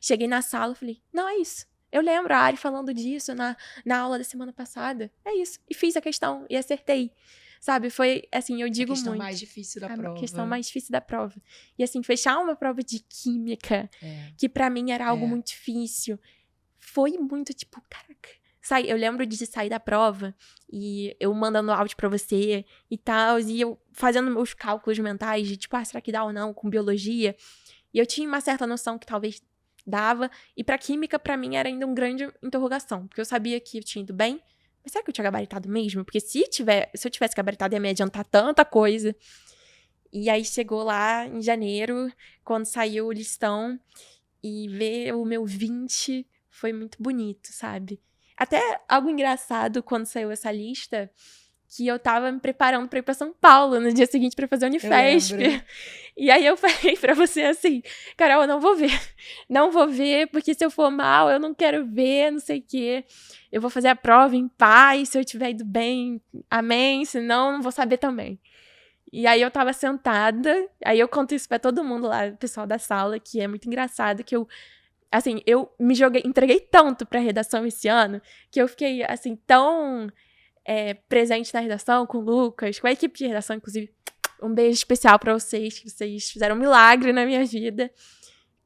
cheguei na sala e falei, não, é isso. Eu lembro a Ari falando disso na aula da semana passada. É isso. E fiz a questão e acertei. Sabe, foi, assim, eu digo muito. A questão mais difícil da prova. A questão mais difícil da prova. E, assim, fechar uma prova de química, que pra mim era algo muito difícil, foi muito, tipo, caraca. Eu lembro de sair da prova e eu mandando áudio pra você e tal, e eu fazendo meus cálculos mentais de, tipo, será que dá ou não com biologia? E eu tinha uma certa noção que talvez dava, e pra química, pra mim, era ainda uma grande interrogação, porque eu sabia que eu tinha ido bem, mas será que eu tinha gabaritado mesmo? Porque se eu tivesse gabaritado, ia me adiantar tanta coisa. E aí chegou lá em janeiro, quando saiu o listão, e ver o meu 20 foi muito bonito, sabe? Até algo engraçado quando saiu essa lista, que eu tava me preparando pra ir pra São Paulo no dia seguinte pra fazer a Unifesp. E aí eu falei pra você assim, Carol, eu não vou ver. Não vou ver, porque se eu for mal, eu não quero ver, não sei o quê. Eu vou fazer a prova em paz, se eu tiver ido bem, amém, senão não vou saber também. E aí eu tava sentada, aí eu conto isso pra todo mundo lá, o pessoal da sala, que é muito engraçado, que eu me entreguei tanto pra redação esse ano, que eu fiquei, assim, tão presente na redação com o Lucas, com a equipe de redação, inclusive, um beijo especial pra vocês, que vocês fizeram um milagre na minha vida,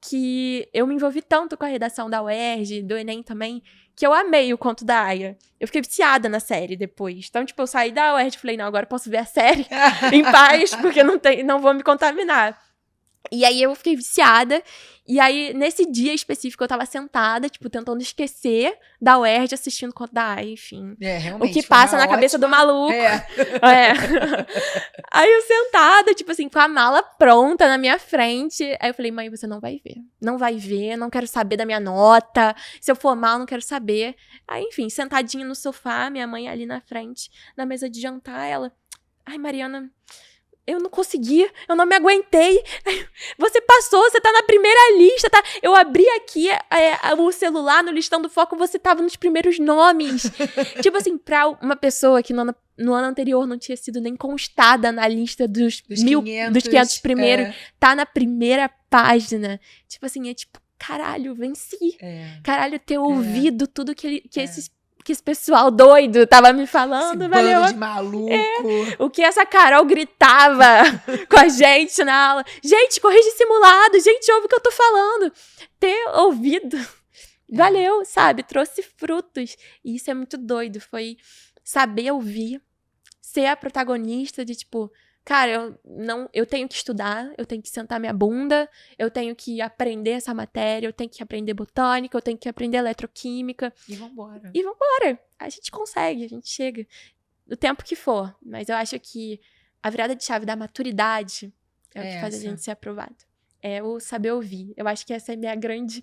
que eu me envolvi tanto com a redação da UERJ, do Enem também, que eu amei o conto da Aya. Eu fiquei viciada na série depois. Então, tipo, eu saí da UERJ e falei, não, agora eu posso ver a série em paz, porque não vou me contaminar. E aí eu fiquei viciada, e aí nesse dia específico eu tava sentada, tipo, tentando esquecer da UERJ, assistindo o conto da Aya, enfim. Realmente. O que passa na cabeça do maluco. Aí eu sentada, tipo assim, com a mala pronta na minha frente, aí eu falei, mãe, você não vai ver. Não vai ver, não quero saber da minha nota, se eu for mal, não quero saber. Aí, enfim, sentadinha no sofá, minha mãe ali na frente, na mesa de jantar, ela, ai, Mariana... Eu não consegui, eu não me aguentei. Você passou, você tá na primeira lista, tá? Eu abri aqui o celular no listão do Foco, você tava nos primeiros nomes. Tipo assim, pra uma pessoa que no ano anterior não tinha sido nem constada na lista dos 500 primeiros, tá na primeira página. Tipo assim, é tipo, caralho, venci. Caralho, ter ouvido tudo que esse pessoal doido tava me falando, esse valeu. Bando de maluco. O que essa Carol gritava com a gente na aula. Gente, corrige simulado. Gente, ouve o que eu tô falando. Ter ouvido. Valeu, sabe? Trouxe frutos. E isso é muito doido. Foi saber ouvir. Ser a protagonista de, tipo, cara, eu tenho que estudar, eu tenho que sentar minha bunda, eu tenho que aprender essa matéria, eu tenho que aprender botânica, eu tenho que aprender eletroquímica. E vambora. E vambora. A gente consegue, a gente chega. Do tempo que for. Mas eu acho que a virada de chave da maturidade é o que faz a gente ser aprovado. É o saber ouvir. Eu acho que essa é a minha grande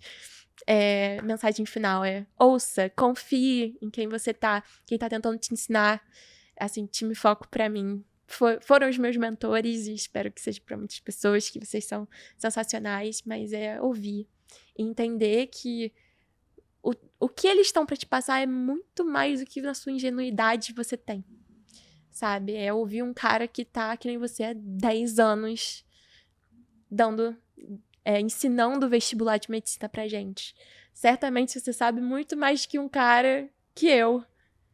mensagem final. Ouça, confie em quem você tá, quem tá tentando te ensinar. Assim, time foco pra mim. Foram os meus mentores e espero que seja para muitas pessoas, que vocês são sensacionais, mas é ouvir e entender que o que eles estão para te passar é muito mais do que na sua ingenuidade você tem, sabe? É ouvir um cara que tá, que nem você, há 10 anos ensinando o vestibular de medicina pra gente. Certamente você sabe muito mais que um cara que eu.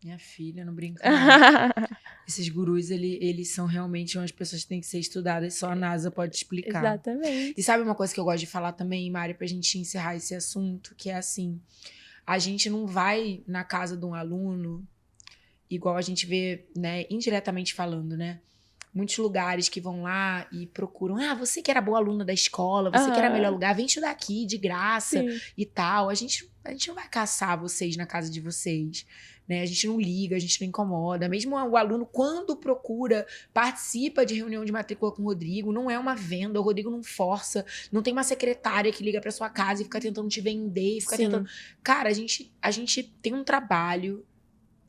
Minha filha, não brinca não. Esses gurus, eles são realmente umas pessoas que têm que ser estudadas, só a NASA pode explicar. Exatamente. E sabe uma coisa que eu gosto de falar também, Mari, pra gente encerrar esse assunto, que é assim, a gente não vai na casa de um aluno, igual a gente vê, né, indiretamente falando, né? Muitos lugares que vão lá e procuram, você que era boa aluna da escola, você que era melhor lugar, vem estudar aqui de graça. Sim. E tal. A gente não vai caçar vocês na casa de vocês, né? A gente não liga, a gente não incomoda. Mesmo o aluno, quando procura, participa de reunião de matrícula com o Rodrigo, não é uma venda, o Rodrigo não força, não tem uma secretária que liga pra sua casa e fica tentando te vender, fica tentando... Cara, a gente tem um trabalho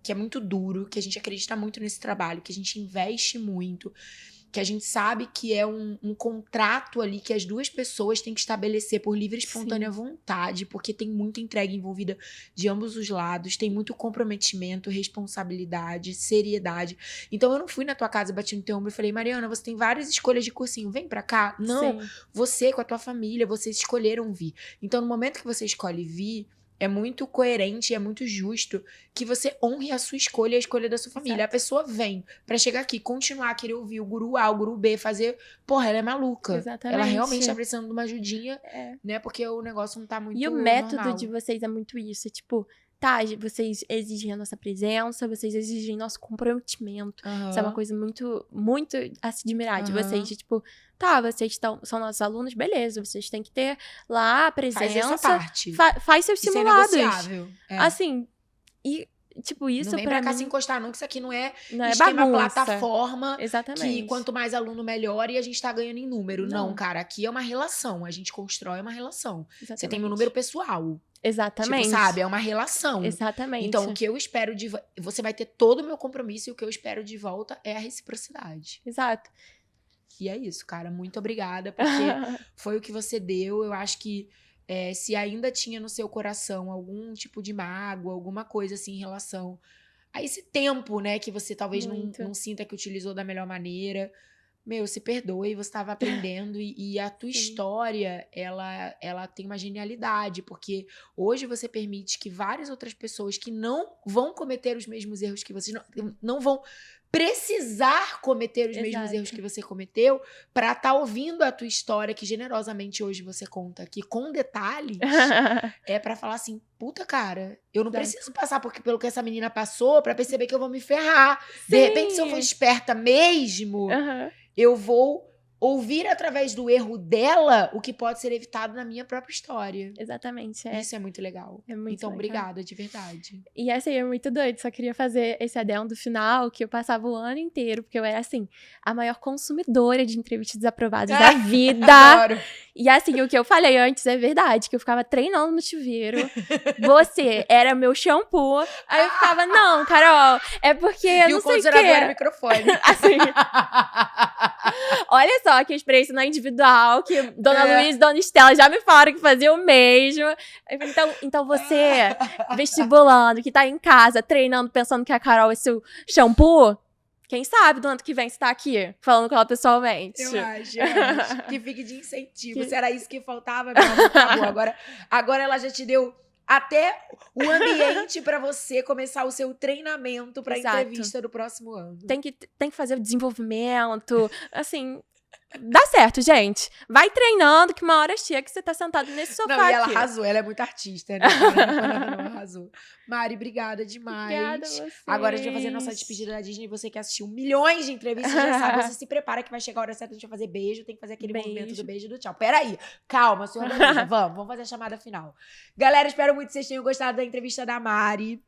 que é muito duro, que a gente acredita muito nesse trabalho, que a gente investe muito, que a gente sabe que é um contrato ali que as duas pessoas têm que estabelecer por livre e espontânea vontade, porque tem muita entrega envolvida de ambos os lados, tem muito comprometimento, responsabilidade, seriedade. Então eu não fui na tua casa, bati no teu ombro e falei, Mariana, você tem várias escolhas de cursinho, vem pra cá. Não, você com a tua família, vocês escolheram vir. Então no momento que você escolhe vir, é muito coerente, é muito justo que você honre a sua escolha e a escolha da sua família. Exato. A pessoa vem pra chegar aqui, continuar a querer ouvir o guru A, o guru B, fazer... Porra, ela é maluca. Exatamente. Ela realmente tá precisando de uma ajudinha, né? Porque o negócio não tá muito normal. E o método de vocês é muito isso. É tipo, tá, vocês exigem a nossa presença, vocês exigem nosso comprometimento. Isso é uma coisa muito, muito a se admirar de vocês. De, tipo, tá, vocês são nossos alunos, beleza, vocês têm que ter lá a presença. Faz essa parte. Faz seus simulados. Isso é negociável. Assim, e, tipo, isso pra mim... Não vem pra cá se encostar, não, que isso aqui não é esquema plataforma. Exatamente. Que quanto mais aluno, melhor, e a gente tá ganhando em número. Não, cara, aqui é uma relação, a gente constrói uma relação. Exatamente. Você tem meu número pessoal. Exatamente. Tipo, sabe? É uma relação. Exatamente. Então, o que eu espero de... Você vai ter todo o meu compromisso e o que eu espero de volta é a reciprocidade. Exato. E é isso, cara. Muito obrigada, porque foi o que você deu. Eu acho que se ainda tinha no seu coração algum tipo de mágoa, alguma coisa assim em relação a esse tempo, né? Que você talvez não sinta que utilizou da melhor maneira. Se perdoe, você estava aprendendo e a tua história, ela tem uma genialidade, porque hoje você permite que várias outras pessoas que não vão cometer os mesmos erros que vocês, não vão precisar cometer os mesmos erros que você cometeu, para estar ouvindo a tua história, que generosamente hoje você conta aqui com detalhes, para falar assim, puta, cara, eu não preciso passar pelo que essa menina passou para perceber que eu vou me ferrar. Sim. De repente, se eu for esperta mesmo... Eu vou ouvir através do erro dela o que pode ser evitado na minha própria história. Exatamente. Isso é muito legal. É muito então, legal. Obrigada, de verdade. E essa aí é muito doido. Só queria fazer esse adendo final, que eu passava o ano inteiro, porque eu era, assim, a maior consumidora de entrevistas desaprovadas da vida. Adoro. E, assim, o que eu falei antes é verdade, que eu ficava treinando no chuveiro. Você era meu shampoo. Aí eu ficava, não, Carol, é porque eu não sei o quê. E o condicionador era o microfone. Assim. Olha só que experiência não é individual, que Dona Luísa e Dona Estela já me falaram que fazia o mesmo. Então você, vestibulando, que tá em casa, treinando, pensando que a Carol é seu shampoo, quem sabe do ano que vem você tá aqui, falando com ela pessoalmente. Eu acho. Que fique de incentivo. Se era isso que faltava, meu amor, acabou. Agora ela já te deu até o ambiente pra você começar o seu treinamento pra entrevista do próximo ano. Tem que fazer o desenvolvimento, assim... Dá certo, gente. Vai treinando que uma hora chega que você tá sentado nesse sofá Não, e ela aqui. arrasou, ela é muito artista, né? Ela arrasou. Mari, obrigada demais. Obrigada a vocês. Agora a gente vai fazer a nossa despedida da Disney. Você que assistiu milhões de entrevistas, já sabe. Você se prepara que vai chegar a hora certa, a gente vai fazer beijo. Tem que fazer aquele movimento do beijo e do tchau. Peraí, calma, se organiza. Vamos fazer a chamada final. Galera, espero muito que vocês tenham gostado da entrevista da Mari.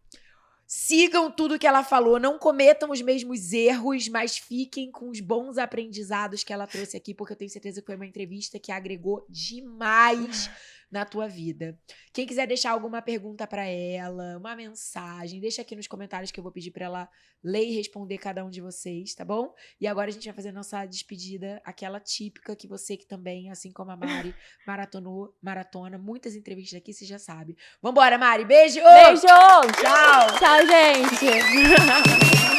Sigam tudo que ela falou, não cometam os mesmos erros, mas fiquem com os bons aprendizados que ela trouxe aqui, porque eu tenho certeza que foi uma entrevista que agregou demais na tua vida. Quem quiser deixar alguma pergunta pra ela, uma mensagem, deixa aqui nos comentários que eu vou pedir pra ela ler e responder cada um de vocês, tá bom? E agora a gente vai fazer a nossa despedida, aquela típica que você que também, assim como a Mari, maratona, muitas entrevistas aqui, você já sabe. Vambora, Mari, beijo! Beijo! Tchau! Tchau, gente!